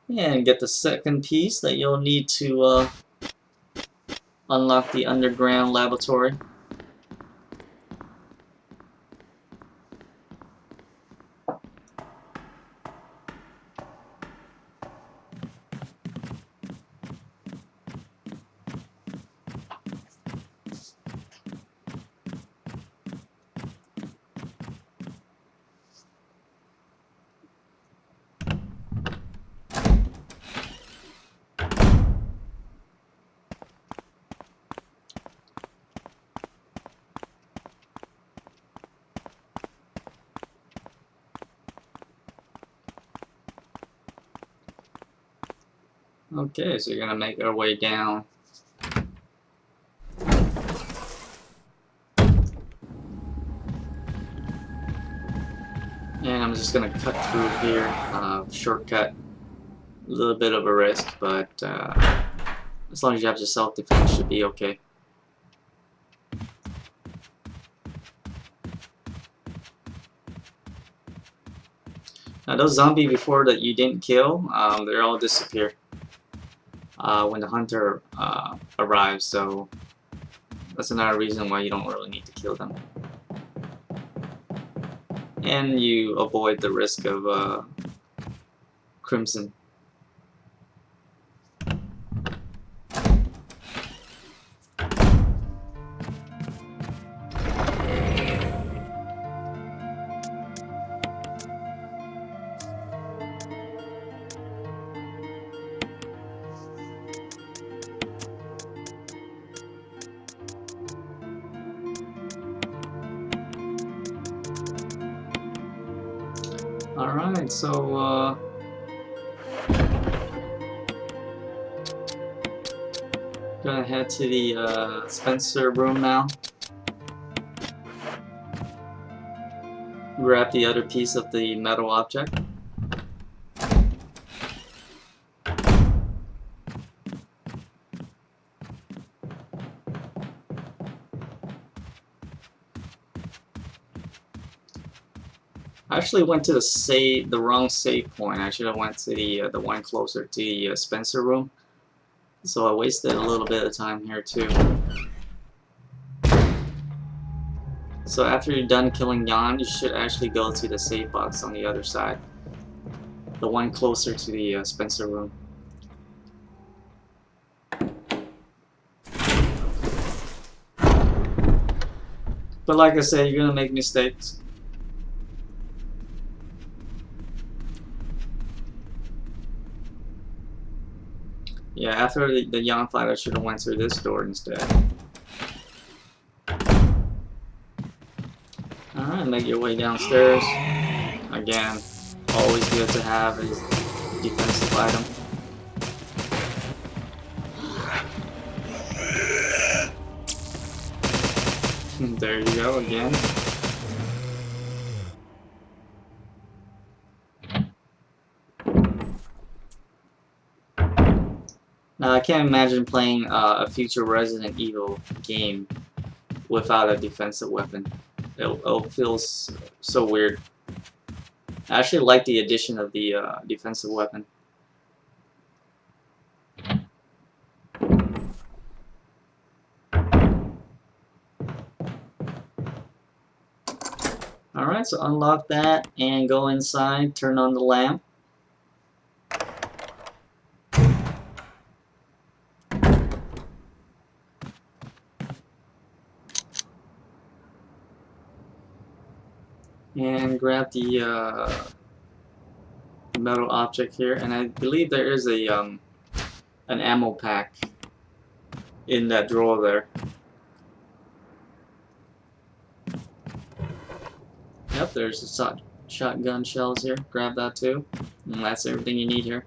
And get the second piece that you'll need to unlock the underground laboratory. Okay, so you're gonna make our way down. And I'm just gonna cut through here, shortcut. A little bit of a risk, but as long as you have your self-defense, should be okay. Now those zombies before that you didn't kill, they all disappear when the hunter arrives, so that's another reason why you don't really need to kill them. And you avoid the risk of crimson. Alright, so gonna head to the Spencer room now. Grab the other piece of the metal object. I actually went to the wrong save point. I should have went to the one closer to the Spencer room. So I wasted a little bit of time here too. So after you're done killing Yawn, you should actually go to the save box on the other side. The one closer to the Spencer room. But like I said, you're gonna make mistakes. Yeah, after the Yawn fight, I should have went through this door instead. Alright, make your way downstairs. Again, always good to have is defensive item. There you go again. Now I can't imagine playing a future Resident Evil game without a defensive weapon. It'll feel so weird. I actually like the addition of the defensive weapon. Alright, so unlock that and go inside, turn on the lamp. And grab the metal object here, and I believe there is a an ammo pack in that drawer there. Yep, there's the shotgun shells here. Grab that too, and that's everything you need here.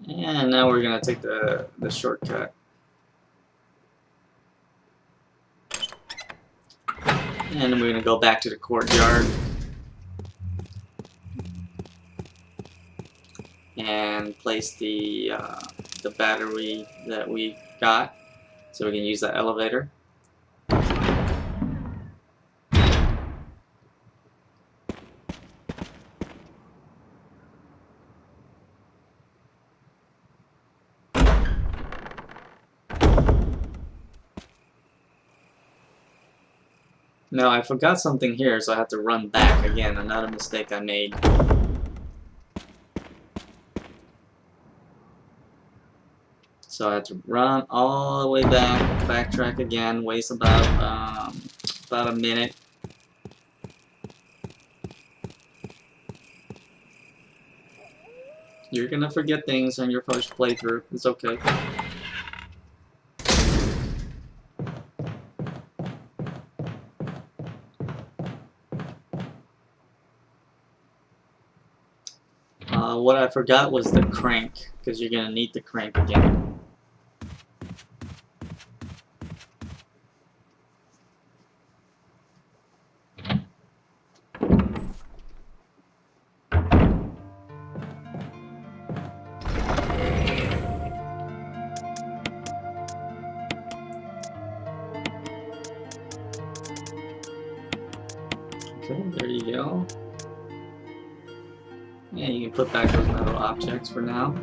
And now we're gonna take the shortcut. And then we're gonna go back to the courtyard and place the battery that we got, so we can use that elevator. Now I forgot something here, so I have to run back again. Another mistake I made. So I have to run all the way back, backtrack again, waste about a minute. You're gonna forget things on your first playthrough. It's okay. What I forgot was the crank, because you're gonna need the crank again. Okay, there you go. Yeah, you can put back those metal objects for now.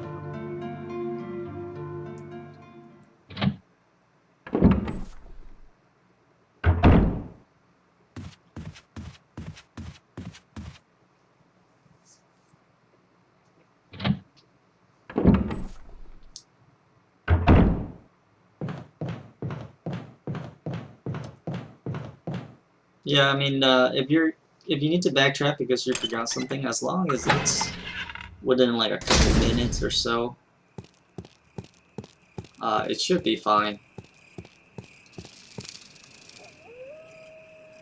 Yeah, I mean, if you need to backtrack because you forgot something, as long as it's within like a couple minutes or so, it should be fine.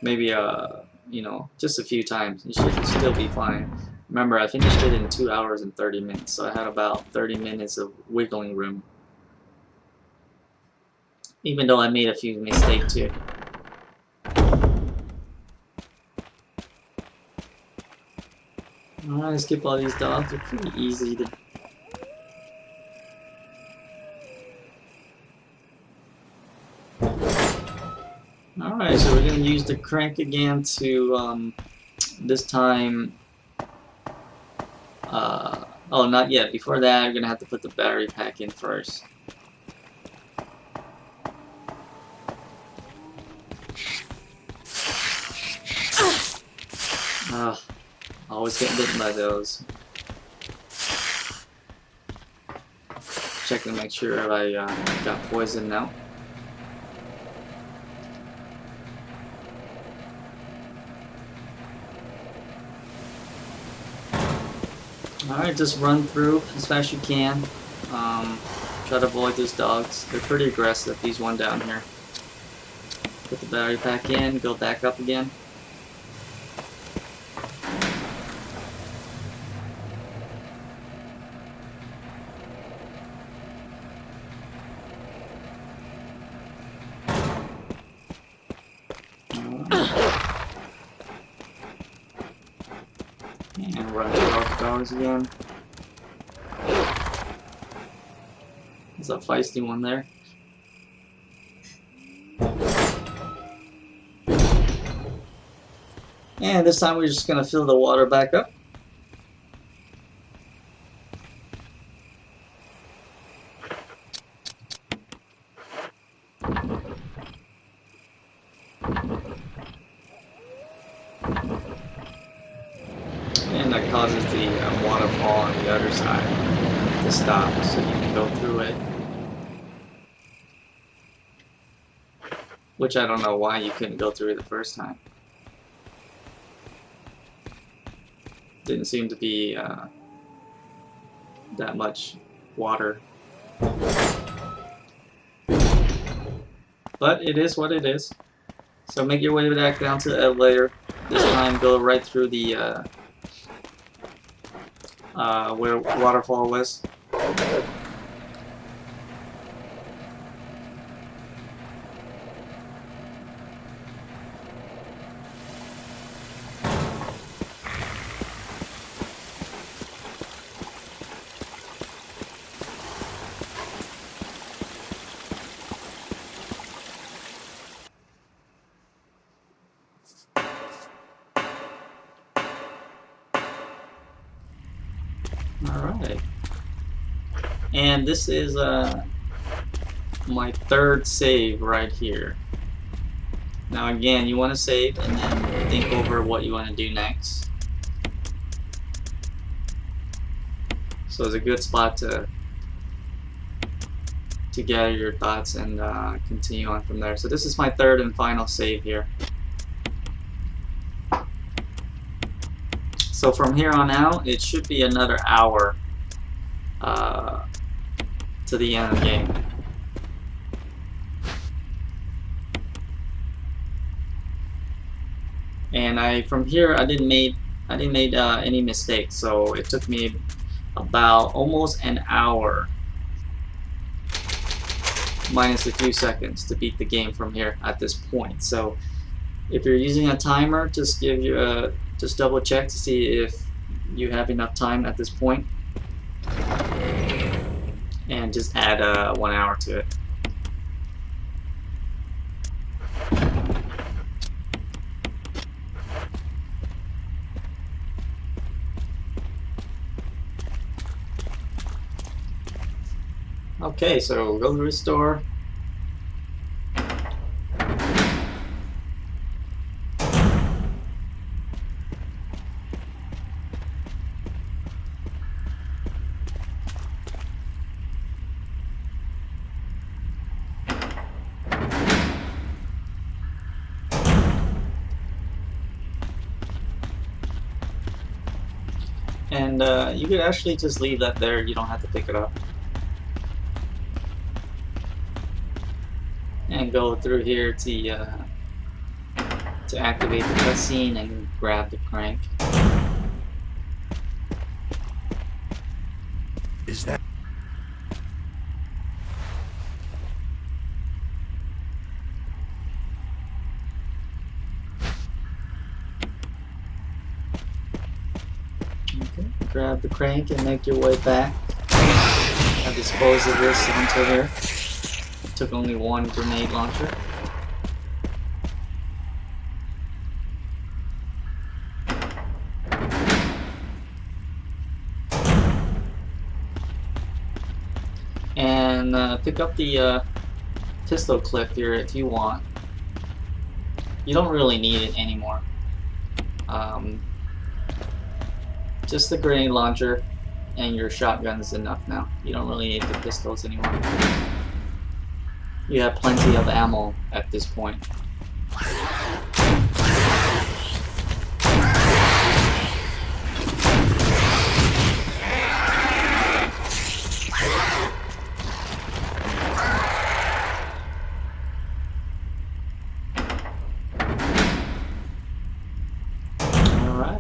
Maybe you know, just a few times, it should still be fine. Remember, I finished it in 2 hours and 30 minutes, so I had about 30 minutes of wiggling room. Even though I made a few mistakes too. Alright, skip all these dogs, they're pretty easy to... Alright, so we're going to use the crank again to, this time... oh, not yet. Before that, I'm going to have to put the battery pack in first. Always getting bitten by those. Check to make sure I got poison now. Alright, just run through as fast as you can. Try to avoid these dogs. They're pretty aggressive, these one down here. Put the battery pack in, go back up again. And run through all the doors again. There's a feisty one there. And this time we're just gonna fill the water back up. And that causes the waterfall on the other side to stop so you can go through it. Which I don't know why you couldn't go through it the first time. Didn't seem to be that much water. But it is what it is. So make your way back down to the elevator. This time go right through the where Waterfall was. Alright. And this is my third save right here. Now again, you want to save and then think over what you want to do next. So it's a good spot to gather your thoughts and continue on from there. So this is my third and final save here. So from here on out, it should be another hour to the end of the game. And from here I didn't make any mistakes, so it took me about almost an hour minus a few seconds to beat the game from here at this point. So if you're using a timer, just double check to see if you have enough time at this point, and just add 1 hour to it. Okay, so go to restore. And you could actually just leave that there, you don't have to pick it up. And go through here to activate the cutscene and grab the crank. Is that? Okay, grab the crank and make your way back. I'll dispose of this onto here. Took only one grenade launcher. And pick up the pistol clip here if you want. You don't really need it anymore. Just the grenade launcher and your shotgun is enough now. You don't really need the pistols anymore. You have plenty of ammo at this point.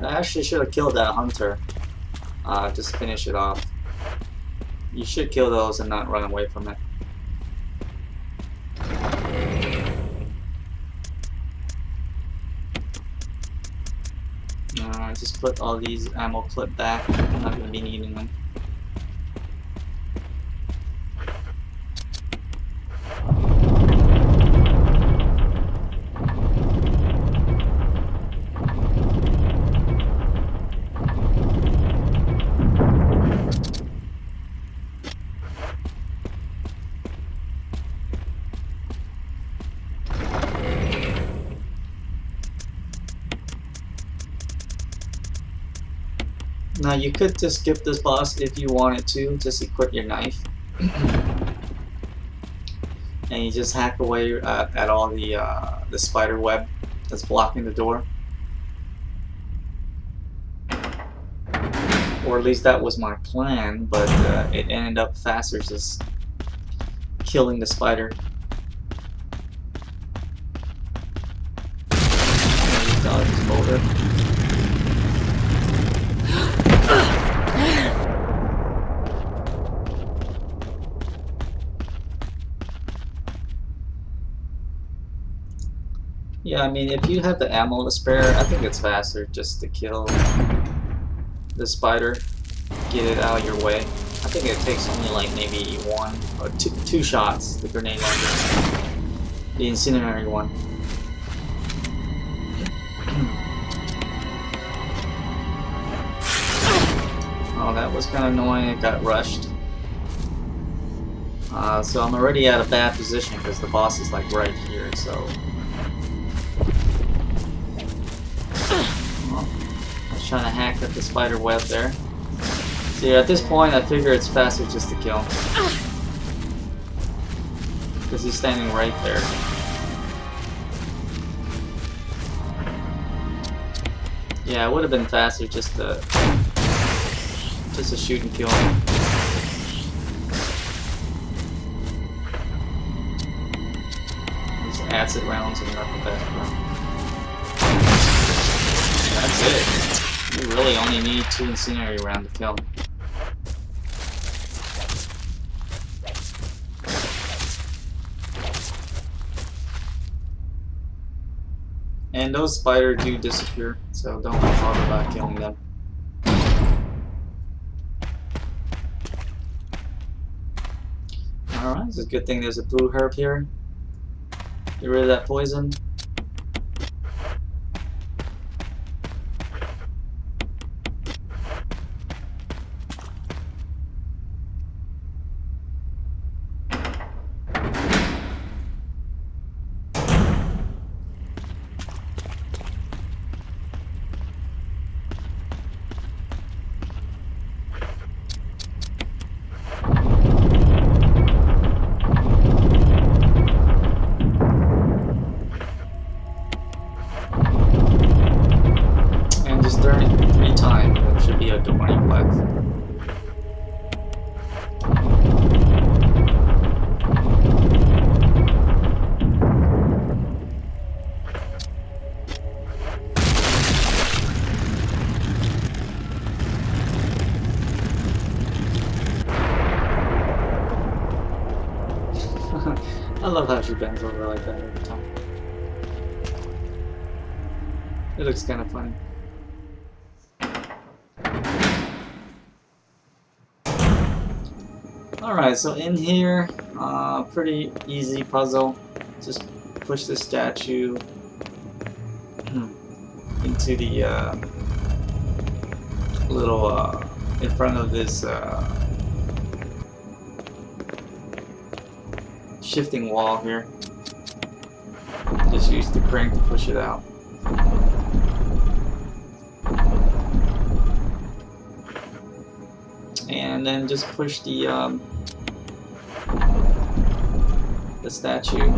I actually should have killed that hunter. Just finish it off. You should kill those and not run away from it. Just put all these ammo clip back. I'm not going to be needing them. Now you could just skip this boss if you wanted to, just equip your knife. And you just hack away at all the spider web that's blocking the door. Or at least that was my plan, but it ended up faster just killing the spider. Dodge his boulder. Yeah, I mean, if you have the ammo to spare, I think it's faster just to kill the spider, get it out of your way. I think it takes only like maybe one or two shots, the grenade launcher, the incendiary one. Oh, that was kind of annoying, it got rushed. So I'm already at a bad position because the boss is like right here, so... I was trying to hack at the spider web there. So yeah, at this point I figure it's faster just to kill him. Because he's standing right there. Yeah, it would have been faster just to shoot and kill him. These acid rounds are not the best round. That's it. You really only need 2 incendiary rounds to kill him. And those spiders do disappear, so don't bother about killing them. Alright, it's a good thing there's a blue herb here. Get rid of that poison. I love how she bends over like that every time. It looks kind of funny. Alright, so in here, pretty easy puzzle. Just push the statue into the little in front of this shifting wall here. Just use the crank to push it out. And then just push the statue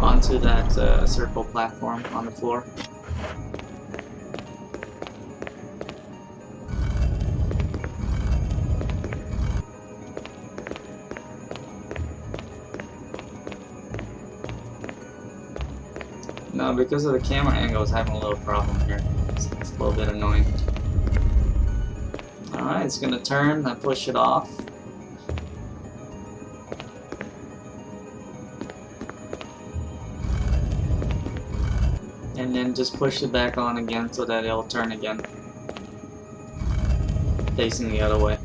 onto that circle platform on the floor. No, because of the camera angle, I was having a little problem here. It's a little bit annoying. Alright, it's gonna turn and push it off. And then just push it back on again so that it'll turn again. Facing the other way.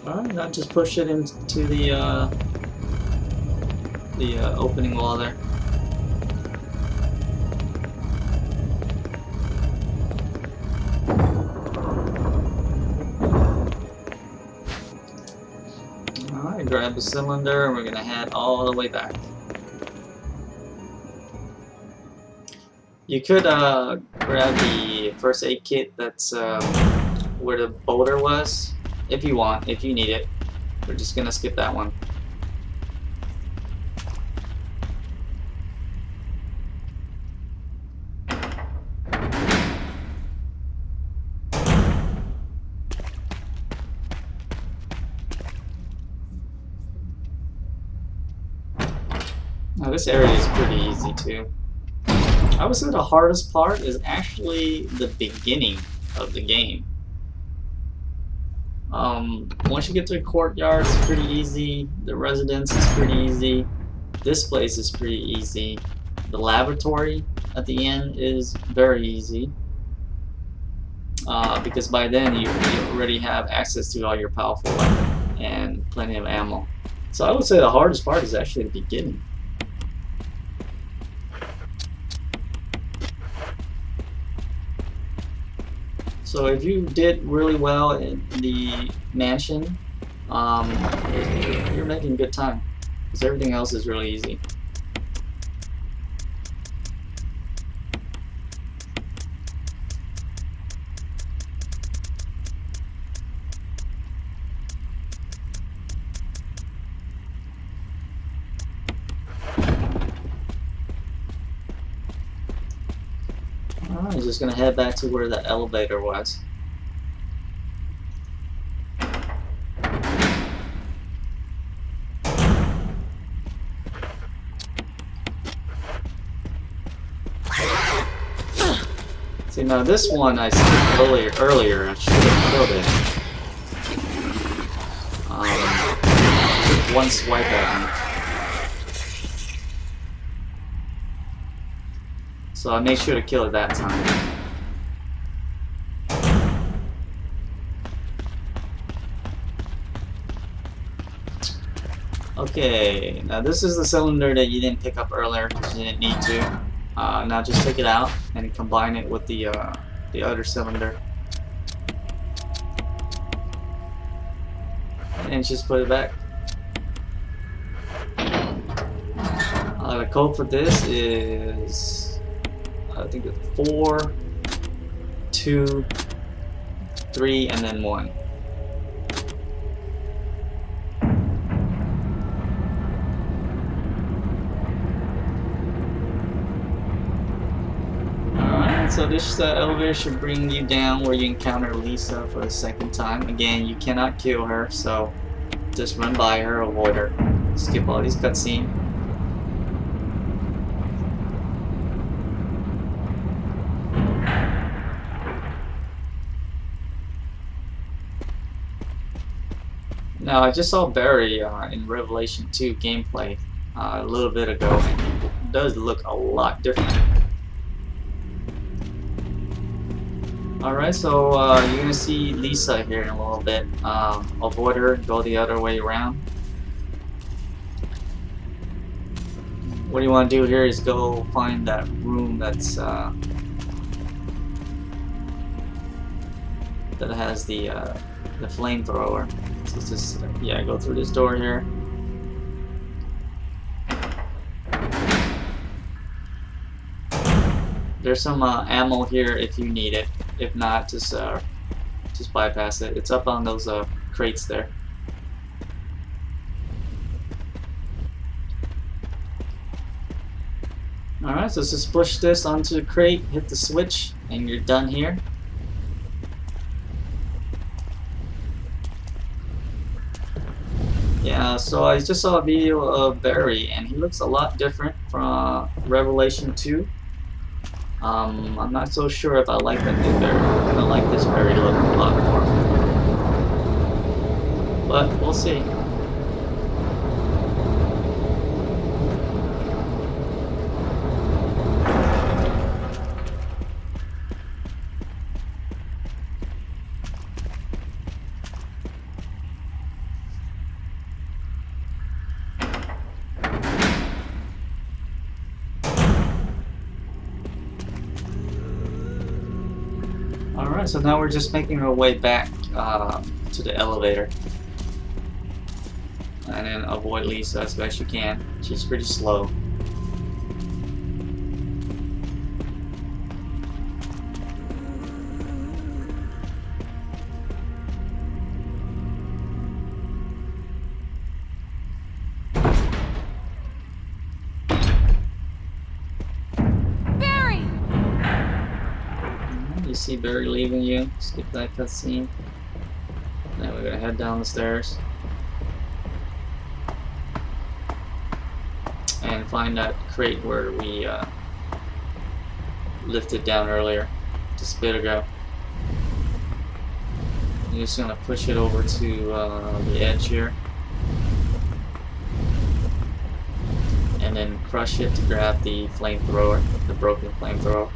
Alright, now just push it into the opening wall there. Alright, grab the cylinder and we're gonna head all the way back. You could grab the first aid kit that's where the boulder was, if you want, if you need it. We're just gonna skip that one. Now this area is pretty easy too. I would say the hardest part is actually the beginning of the game. Once you get to the courtyard, it's pretty easy. The residence is pretty easy. This place is pretty easy. The laboratory at the end is very easy. Because by then you already have access to all your powerful weapons and plenty of ammo. So I would say the hardest part is actually the beginning. So if you did really well in the mansion, you're making good time, because everything else is really easy. I'm just gonna head back to where the elevator was. See, now this one I skipped earlier. I should have killed it. Took one swipe at me. So I made sure to kill it that time. Okay, now this is the cylinder that you didn't pick up earlier because you didn't need to. Now just take it out and combine it with the other cylinder. And just put it back. The code for this is, I think it's 4, 2, 3, and then 1. Alright, so this elevator should bring you down where you encounter Lisa for the second time. Again, you cannot kill her, so just run by her, avoid her. Skip all these cutscenes. Now, I just saw Barry in Revelation 2 gameplay a little bit ago, and it does look a lot different. Alright, so you're going to see Lisa here in a little bit. Avoid her, go the other way around. What you want to do here is go find that room that's that has the flamethrower. So it's just, yeah, go through this door here. There's some ammo here if you need it. If not, just bypass it. It's up on those crates there. Alright, so just push this onto the crate, hit the switch, and you're done here. Yeah, so I just saw a video of Barry, and he looks a lot different from Revelation 2. I'm not so sure if I like that new Barry. I like this Barry look a lot more. But we'll see. Alright, so now we're just making our way back to the elevator. And then avoid Lisa as best you can. She's pretty slow. See Barry leaving you. Skip that cutscene. Now we're gonna head down the stairs and find that crate where we lifted down earlier, just a bit ago. I'm just gonna push it over to the edge here, and then crush it to grab the flamethrower, the broken flamethrower.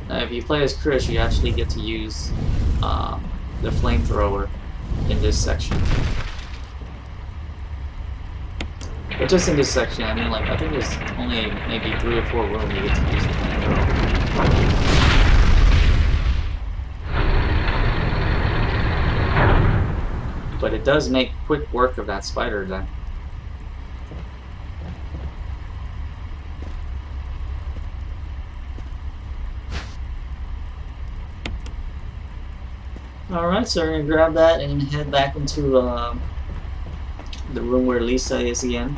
Now, if you play as Chris, you actually get to use the flamethrower in this section. But just in this section, I mean, like, I think there's only maybe 3 or 4 rooms you get to use the flamethrower. But it does make quick work of that spider then. Alright, so we're going to grab that and head back into the room where Lisa is again.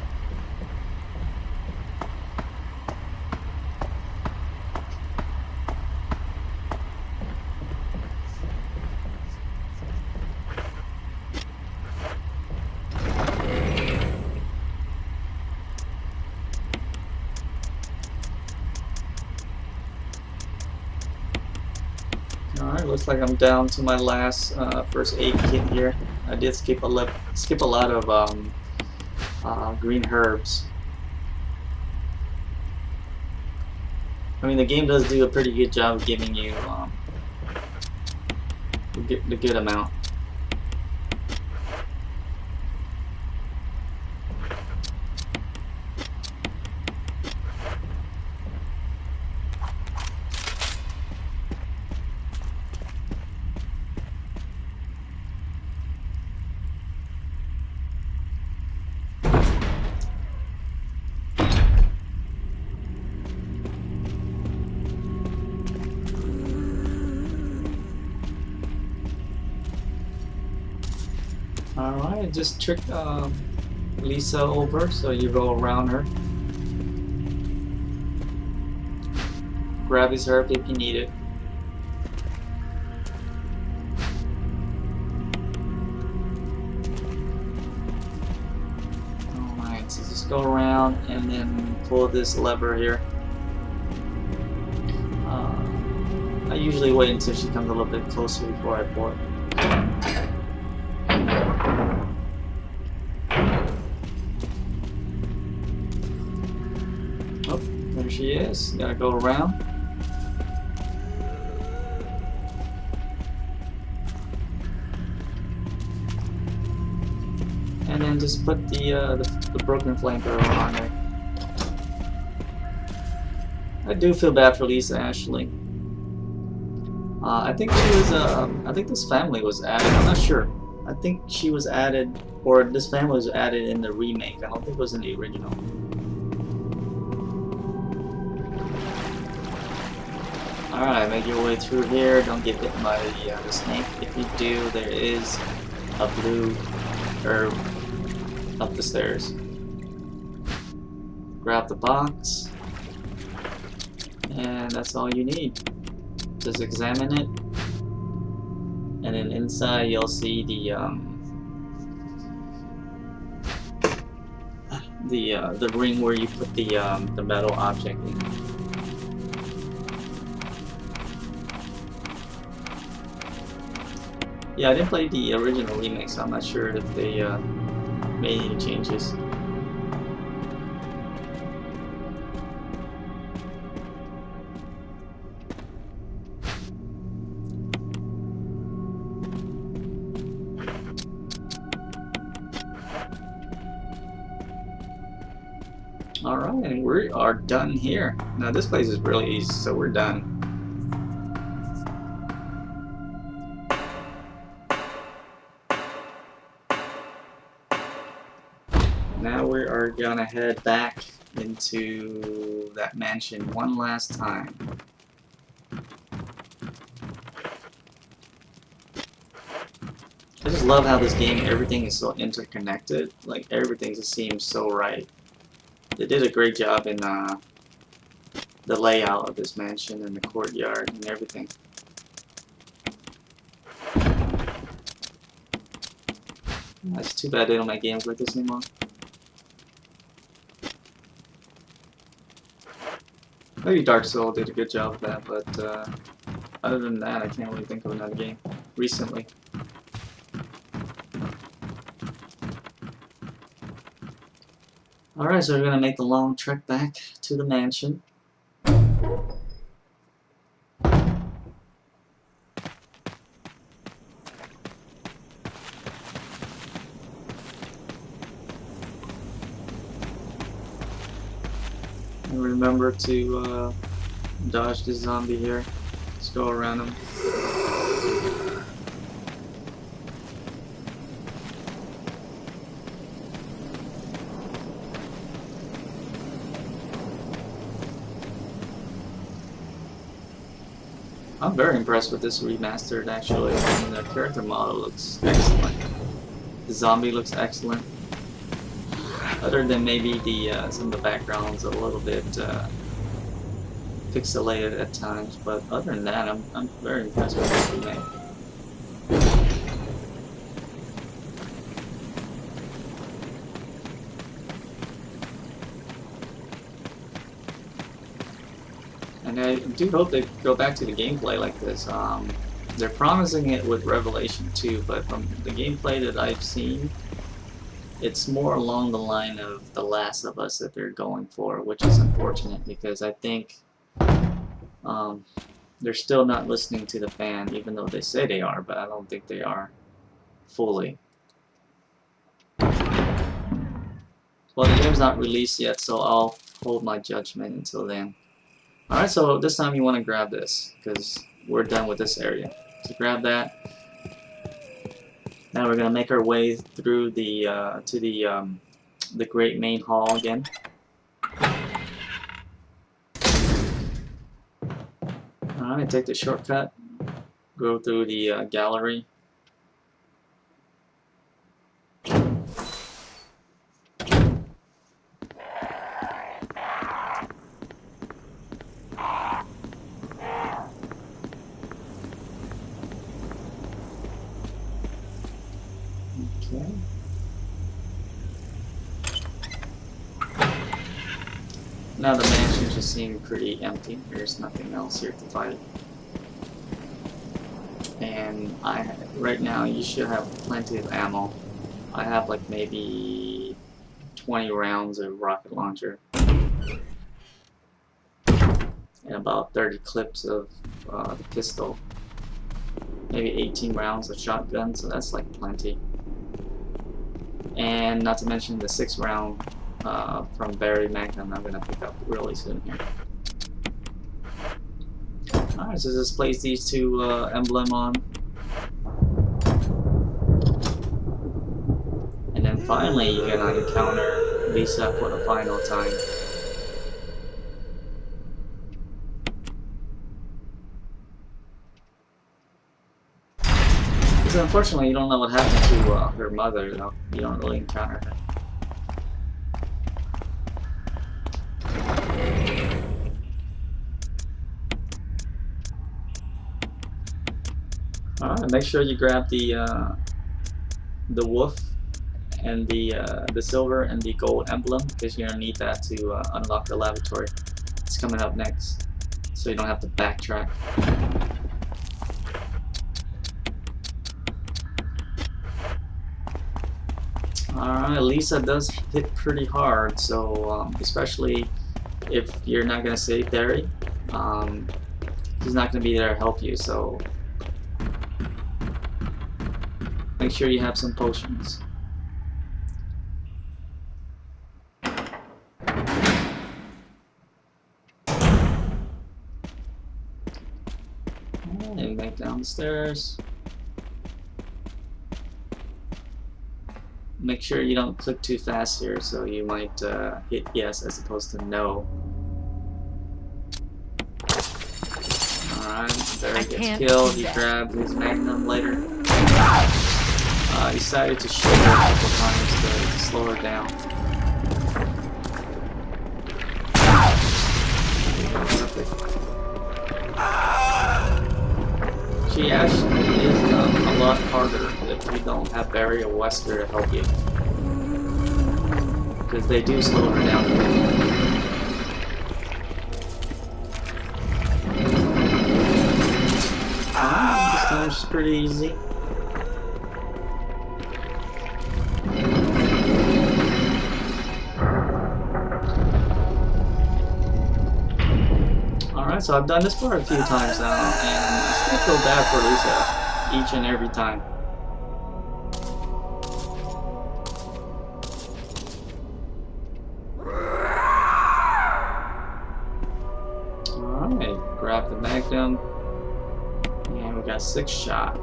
Alright, looks like I'm down to my last first aid kit here. I did skip a lot of green herbs. I mean, the game does do a pretty good job of giving you the good amount. Alright, just trick Lisa over, so you go around her. Grab his herb if you need it. Alright, so just go around and then pull this lever here. I usually wait until she comes a little bit closer before I pull it. Oh, there she is. Gotta go around. And then just put the broken flamethrower on there. I do feel bad for Lisa, actually. I think she was. I think this family was added. I'm not sure. I think she was added, or this family was added in the remake. I don't think it was in the original. Alright, make your way through here. Don't get bitten by the snake. If you do, there is a blue herb up the stairs. Grab the box, and that's all you need. Just examine it, and then inside you'll see the the ring where you put the metal object in. Yeah, I didn't play the original remake, so I'm not sure if they made any changes. Alright, and we are done here. Now this place is really easy, so we're done. Now we are gonna head back into that mansion one last time. I just love how this game, everything is so interconnected. Like, everything just seems so right. They did a great job in the layout of this mansion and the courtyard and everything. It's too bad they don't make games like this anymore. Maybe Dark Souls did a good job of that, but other than that, I can't really think of another game recently. Alright, so we're gonna make the long trek back to the mansion. And remember to dodge this zombie here. Let's go around him. I'm very impressed with this remastered actually. I mean, the character model looks excellent. The zombie looks excellent. Other than maybe the some of the backgrounds a little bit pixelated at times, but other than that, I'm very impressed with this remake. And I do hope they go back to the gameplay like this. They're promising it with Revelation 2, but from the gameplay that I've seen, it's more along the line of The Last of Us that they're going for, which is unfortunate because I think they're still not listening to the fan, even though they say they are, but I don't think they are fully. Well, the game's not released yet, so I'll hold my judgment until then. Alright, so this time you want to grab this, because we're done with this area. So grab that. Now we're going to make our way through the to the great main hall again. Alright, take the shortcut. Go through the gallery. Okay. Now the mansion just seems pretty empty. There's nothing else here to fight. And right now you should have plenty of ammo. I have like maybe 20 rounds of rocket launcher. And about 30 clips of the pistol. Maybe 18 rounds of shotgun, so that's like plenty. And not to mention the 6 round from Barry Magnum I'm gonna pick up really soon here. Alright, so just place these two emblem on. And then finally you're gonna encounter Lisa for the final time. Because unfortunately you don't know what happened to her mother, though. You don't really encounter her. Alright, make sure you grab the wolf and the silver and the gold emblem, because you're gonna need that to unlock the lavatory. It's coming up next, so you don't have to backtrack. Alright, Lisa does hit pretty hard, so especially if you're not gonna save Barry, he's not gonna be there to help you, so make sure you have some potions. And back down the stairs. Make sure you don't click too fast here, so you might hit yes as opposed to no. Alright, Barry gets killed. He grabbed his magnum later. Decided to shoot her a couple times to slow her down. She actually is a lot harder if you don't have Barry or Wesker to help you, because they do slow her down a bit. This time's pretty easy. Alright, so I've done this part a few times now, and I still feel bad for Lisa each and every time. Alright, grab the magnum, and we got 6 shot.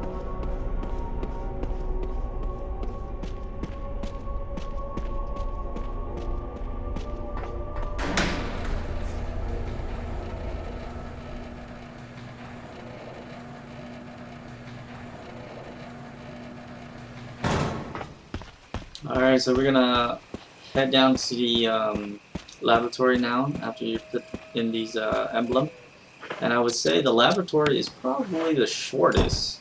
Alright, so we're gonna head down to the lavatory now after you put in these emblem. And I would say the lavatory is probably the shortest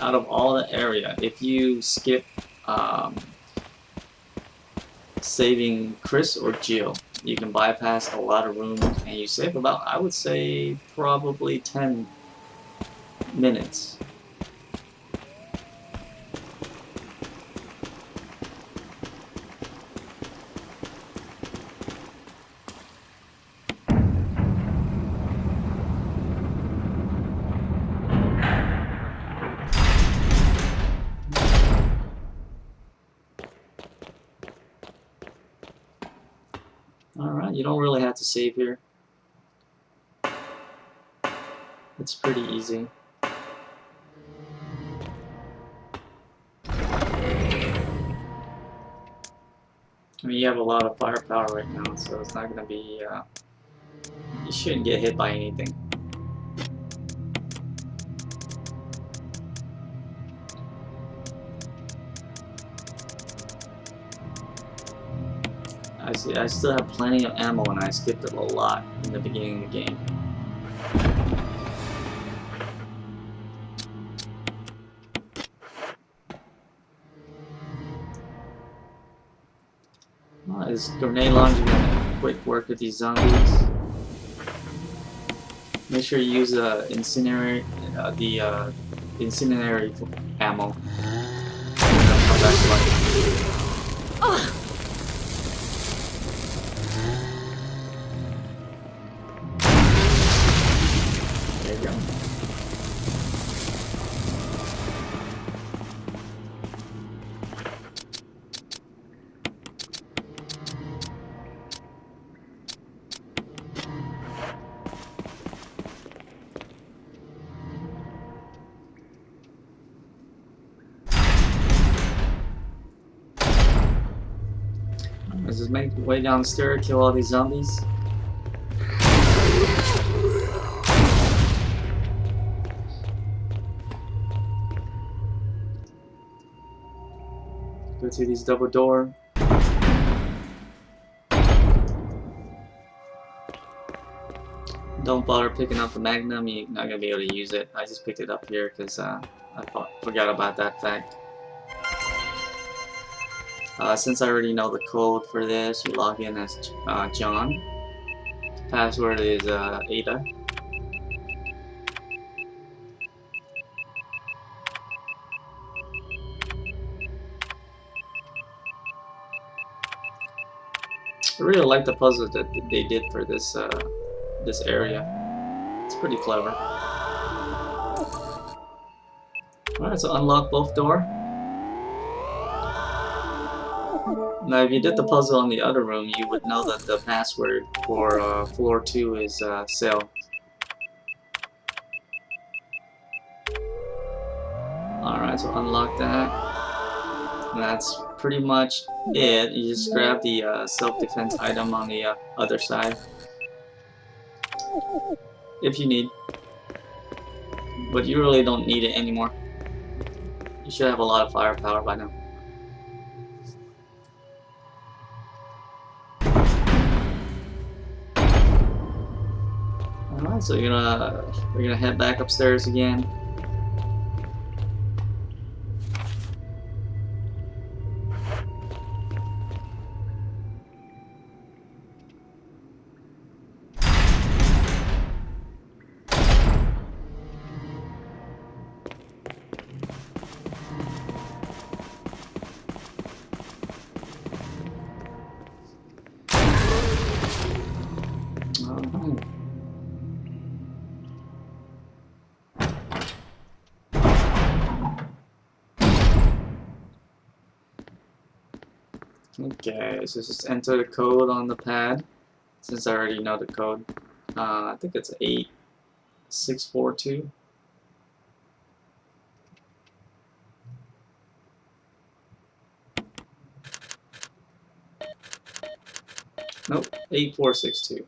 out of all the area. If you skip saving Chris or Jill, you can bypass a lot of rooms and you save about, I would say, probably 10 minutes. Alright, you don't really have to save here. It's pretty easy. I mean, you have a lot of firepower right now, so it's not gonna be, you shouldn't get hit by anything. I still have plenty of ammo and I skipped it a lot in the beginning of the game. Is grenade launcher gonna quick work with these zombies? Make sure you use incendiary, the incendiary ammo. Come back to life. There you go. Let's just make your way down the stairs, kill all these zombies. Go through these double door. Don't bother picking up the magnum, you're not gonna be able to use it. I just picked it up here because I forgot about that fact. Since I already know the code for this, you log in as John. Password is Ada. I really like the puzzle that they did for this this area. It's pretty clever. Alright, so unlock both door. Now, if you did the puzzle on the other room, you would know that the password for floor 2 is cell. Alright, so unlock that. And that's pretty much it. You just grab the self-defense item on the other side. If you need. But you really don't need it anymore. You should have a lot of firepower by now. Alright, so we're gonna head back upstairs again. Okay, so just enter the code on the pad, since I already know the code. I think it's 8642. Nope, 8462.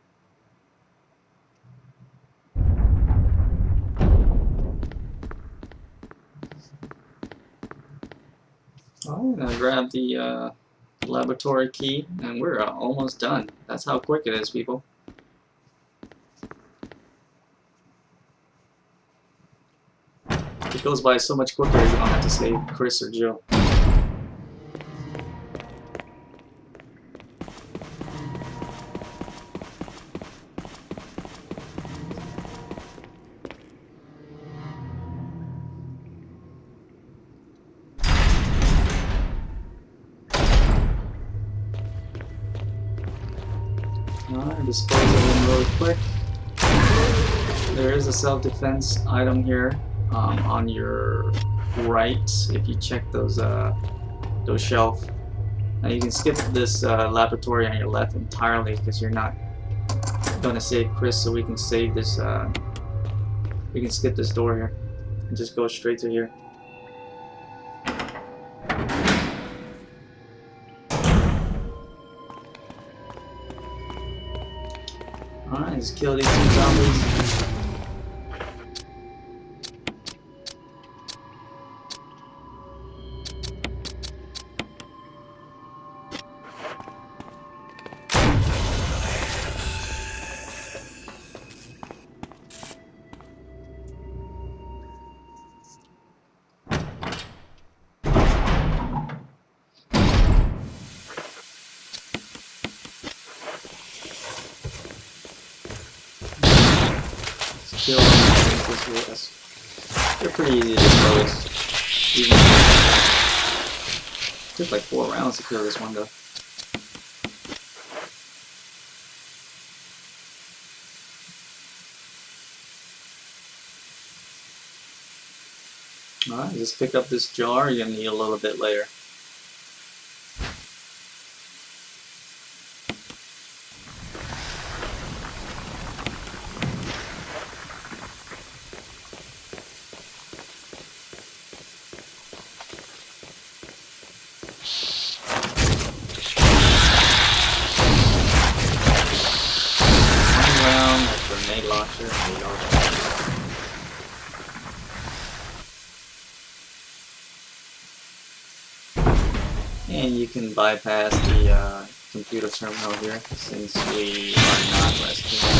I'm gonna grab the laboratory key, and we're almost done. That's how quick it is, people. It goes by so much quicker, you don't have to save Chris or Joe. Alright, dispose of them really quick. There is a self-defense item here on your right. If you check those shelves, now you can skip this laboratory on your left entirely because you're not gonna save Chris. So we can save this. We can skip this door here and just go straight to here. Alright, just kill these two zombies. Kill them. They're pretty easy to dispose. Even took like 4 rounds to kill this one though. Alright, just pick up this jar. You're gonna need a little bit later. And you can bypass the computer terminal here since we are not rescuing.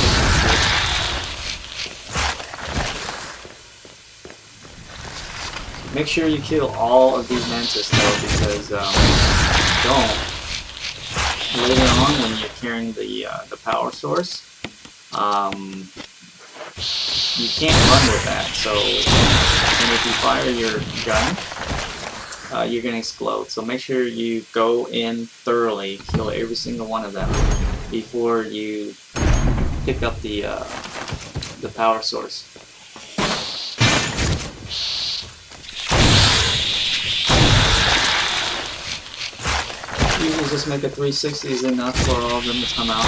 Make sure you kill all of these mantis though, because don't, later on when you're carrying the power source, you can't run with that. So, and if you fire your gun, you're gonna explode. So make sure you go in thoroughly, kill every single one of them before you pick up the power source. Usually just make a 360 is enough for all of them to come out.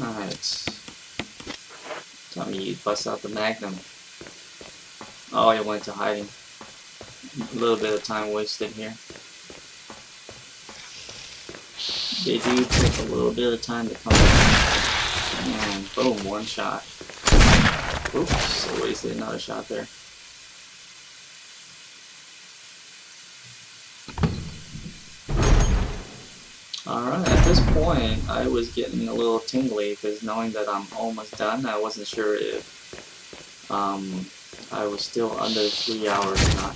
Alright. Tell me you bust out the magnum. Oh, you went to hiding. A little bit of time wasted here. They do take a little bit of time to come back. And boom, one shot. Oops, I wasted another shot there. Alright, at this point, I was getting a little tingly because knowing that I'm almost done, I wasn't sure if I was still under 3 hours or not.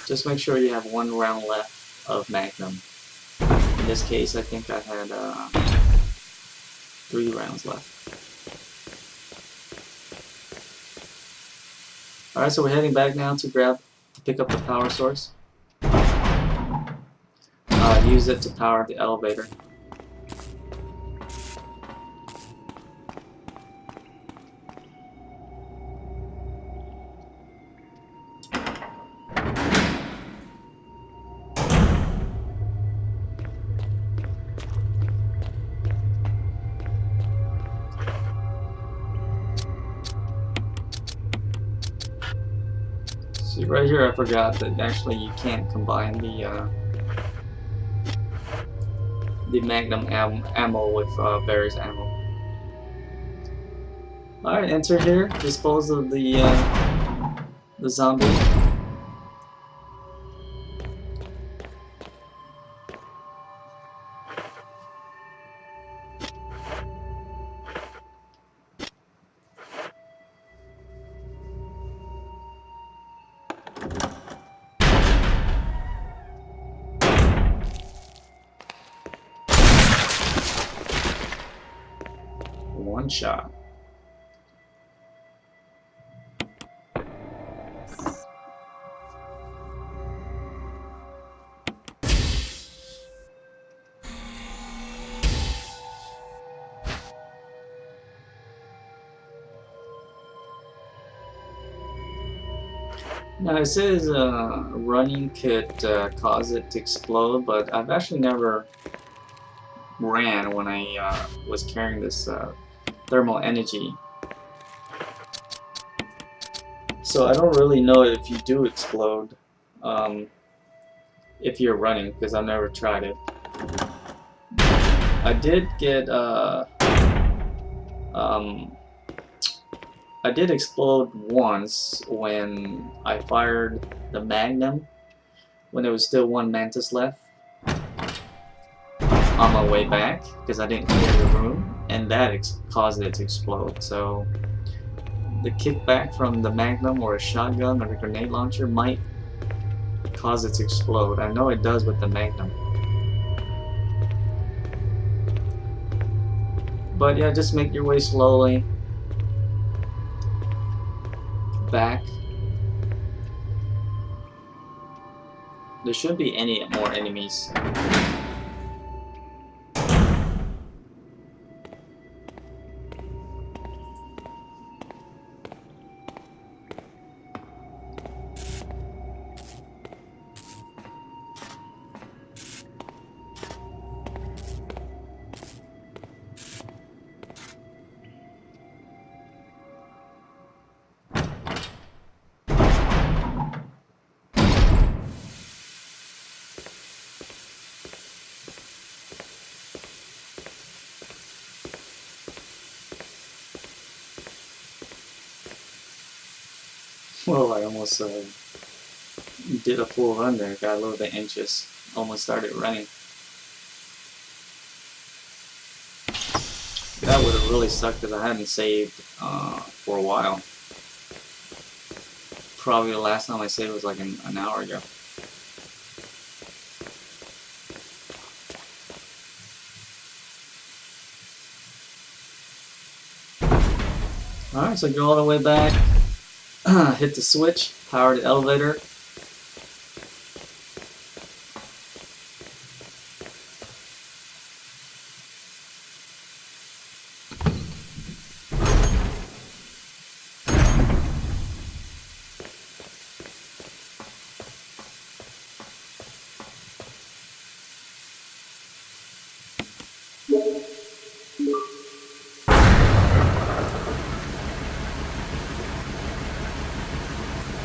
Just make sure you have 1 round left of Magnum. In this case, I think I had 3 rounds left. Alright, so we're heading back now to pick up the power source. Use it to power the elevator. See, right here I forgot that actually you can't combine the Magnum ammo with Barry's ammo. Alright, enter here, dispose of the zombie. One shot. Now it says running could cause it to explode, but I've actually never ran when I was carrying this thermal energy. So I don't really know if you do explode if you're running, because I've never tried it. I did get I did explode once when I fired the Magnum when there was still 1 mantis left on my way back because I didn't clear the room, and that caused it to explode. So the kickback from the Magnum or a shotgun or a grenade launcher might cause it to explode. I know it does with the Magnum. But yeah, just make your way slowly back. There shouldn't be any more enemies. Well, I almost did a full run there, got a little bit anxious, almost started running. That would have really sucked because I hadn't saved for a while. Probably the last time I saved was like an hour ago. Alright, so go all the way back, hit the switch, power the elevator.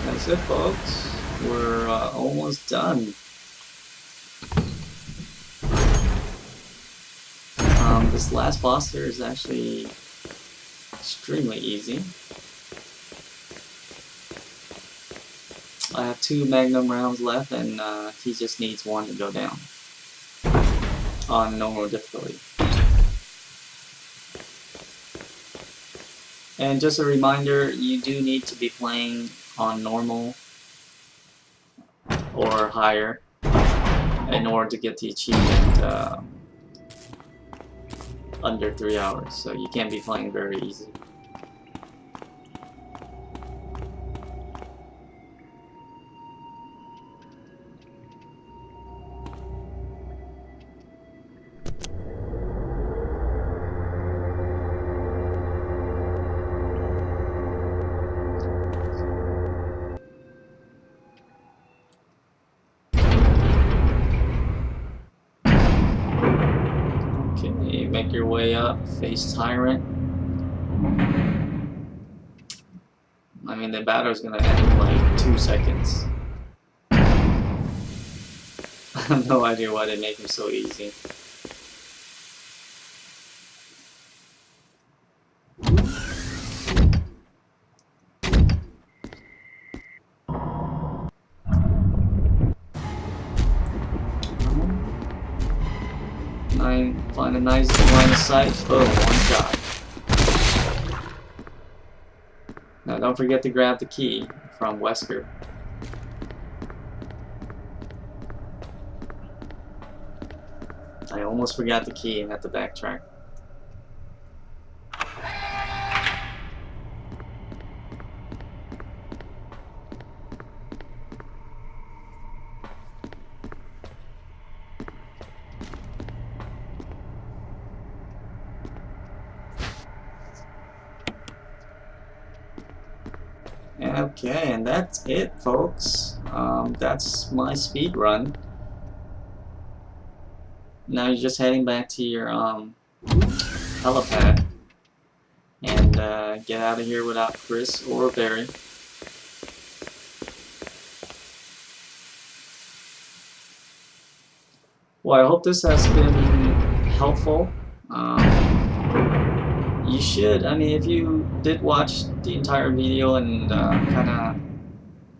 That's it, folks. We're almost done. This last boss here is actually extremely easy. I have 2 magnum rounds left, and he just needs 1 to go down on normal difficulty. And just a reminder, you do need to be playing on normal or higher in order to get the achievement under 3 hours, so you can't be playing very easy. Okay, make your way up, face Tyrant. I mean, the battle's gonna end in like 2 seconds. I have no idea why they make him so easy. Find a nice line of sight. Boom, 1 shot. Now don't forget to grab the key from Wesker. I almost forgot the key and had to backtrack. Okay, and that's it, folks. That's my speed run. Now you're just heading back to your helipad and get out of here without Chris or Barry. Well, I hope this has been helpful. You should, I mean, if you did watch the entire video and kind of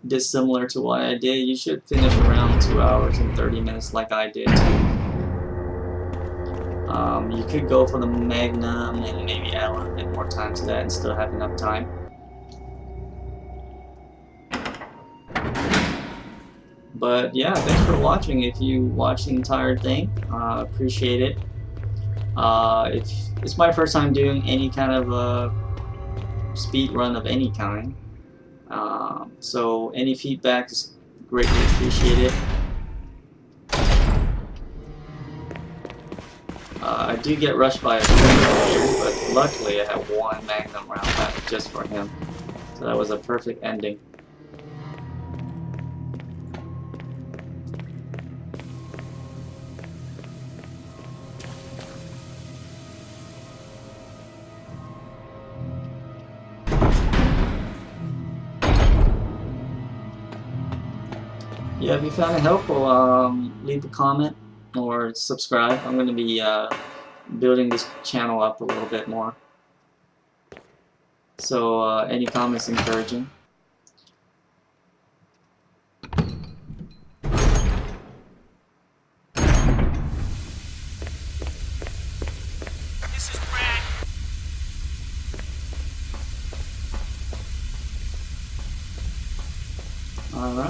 did similar to what I did, you should finish around 2 hours and 30 minutes like I did too. You could go for the Magnum and maybe add a little bit more time to that and still have enough time. But yeah, thanks for watching. If you watched the entire thing, appreciate it. It's my first time doing any kind of a speed run of any kind. So any feedback is greatly appreciated. I do get rushed by a friend, but luckily I have 1 Magnum round left just for him. So that was a perfect ending. Yeah, if you found it helpful, leave a comment or subscribe. I'm going to be building this channel up a little bit more. So any comments encouraging.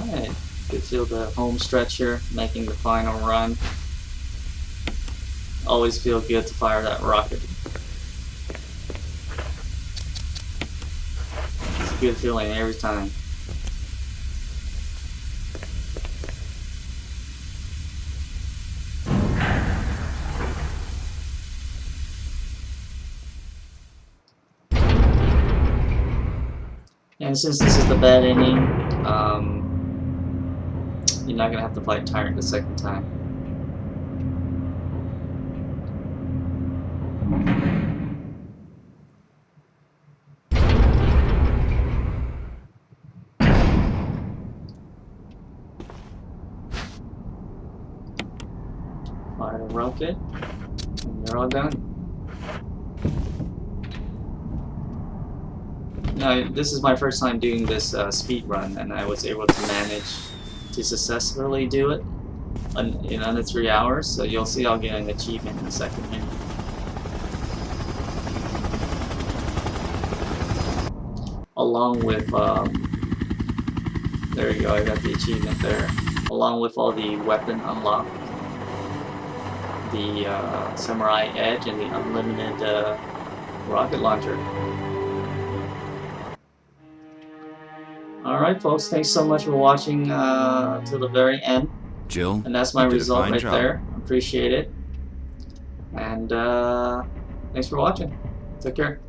Alright, you feel the home stretch here, making the final run. Always feel good to fire that rocket. It's a good feeling every time. And since this is the bad ending, you're not gonna have to fight Tyrant the second time. Fire the rocket, and you're all done. Now, this is my first time doing this speed run, and I was able to manage to successfully do it in under 3 hours. So you'll see I'll get an achievement in a second here. Along with, there you go, I got the achievement there. Along with all the weapon unlocked, the Samurai Edge, and the unlimited rocket launcher. Alright folks, thanks so much for watching till the very end. Jill, And that's my you did a result fine right job. there. Appreciate it. And thanks for watching. Take care.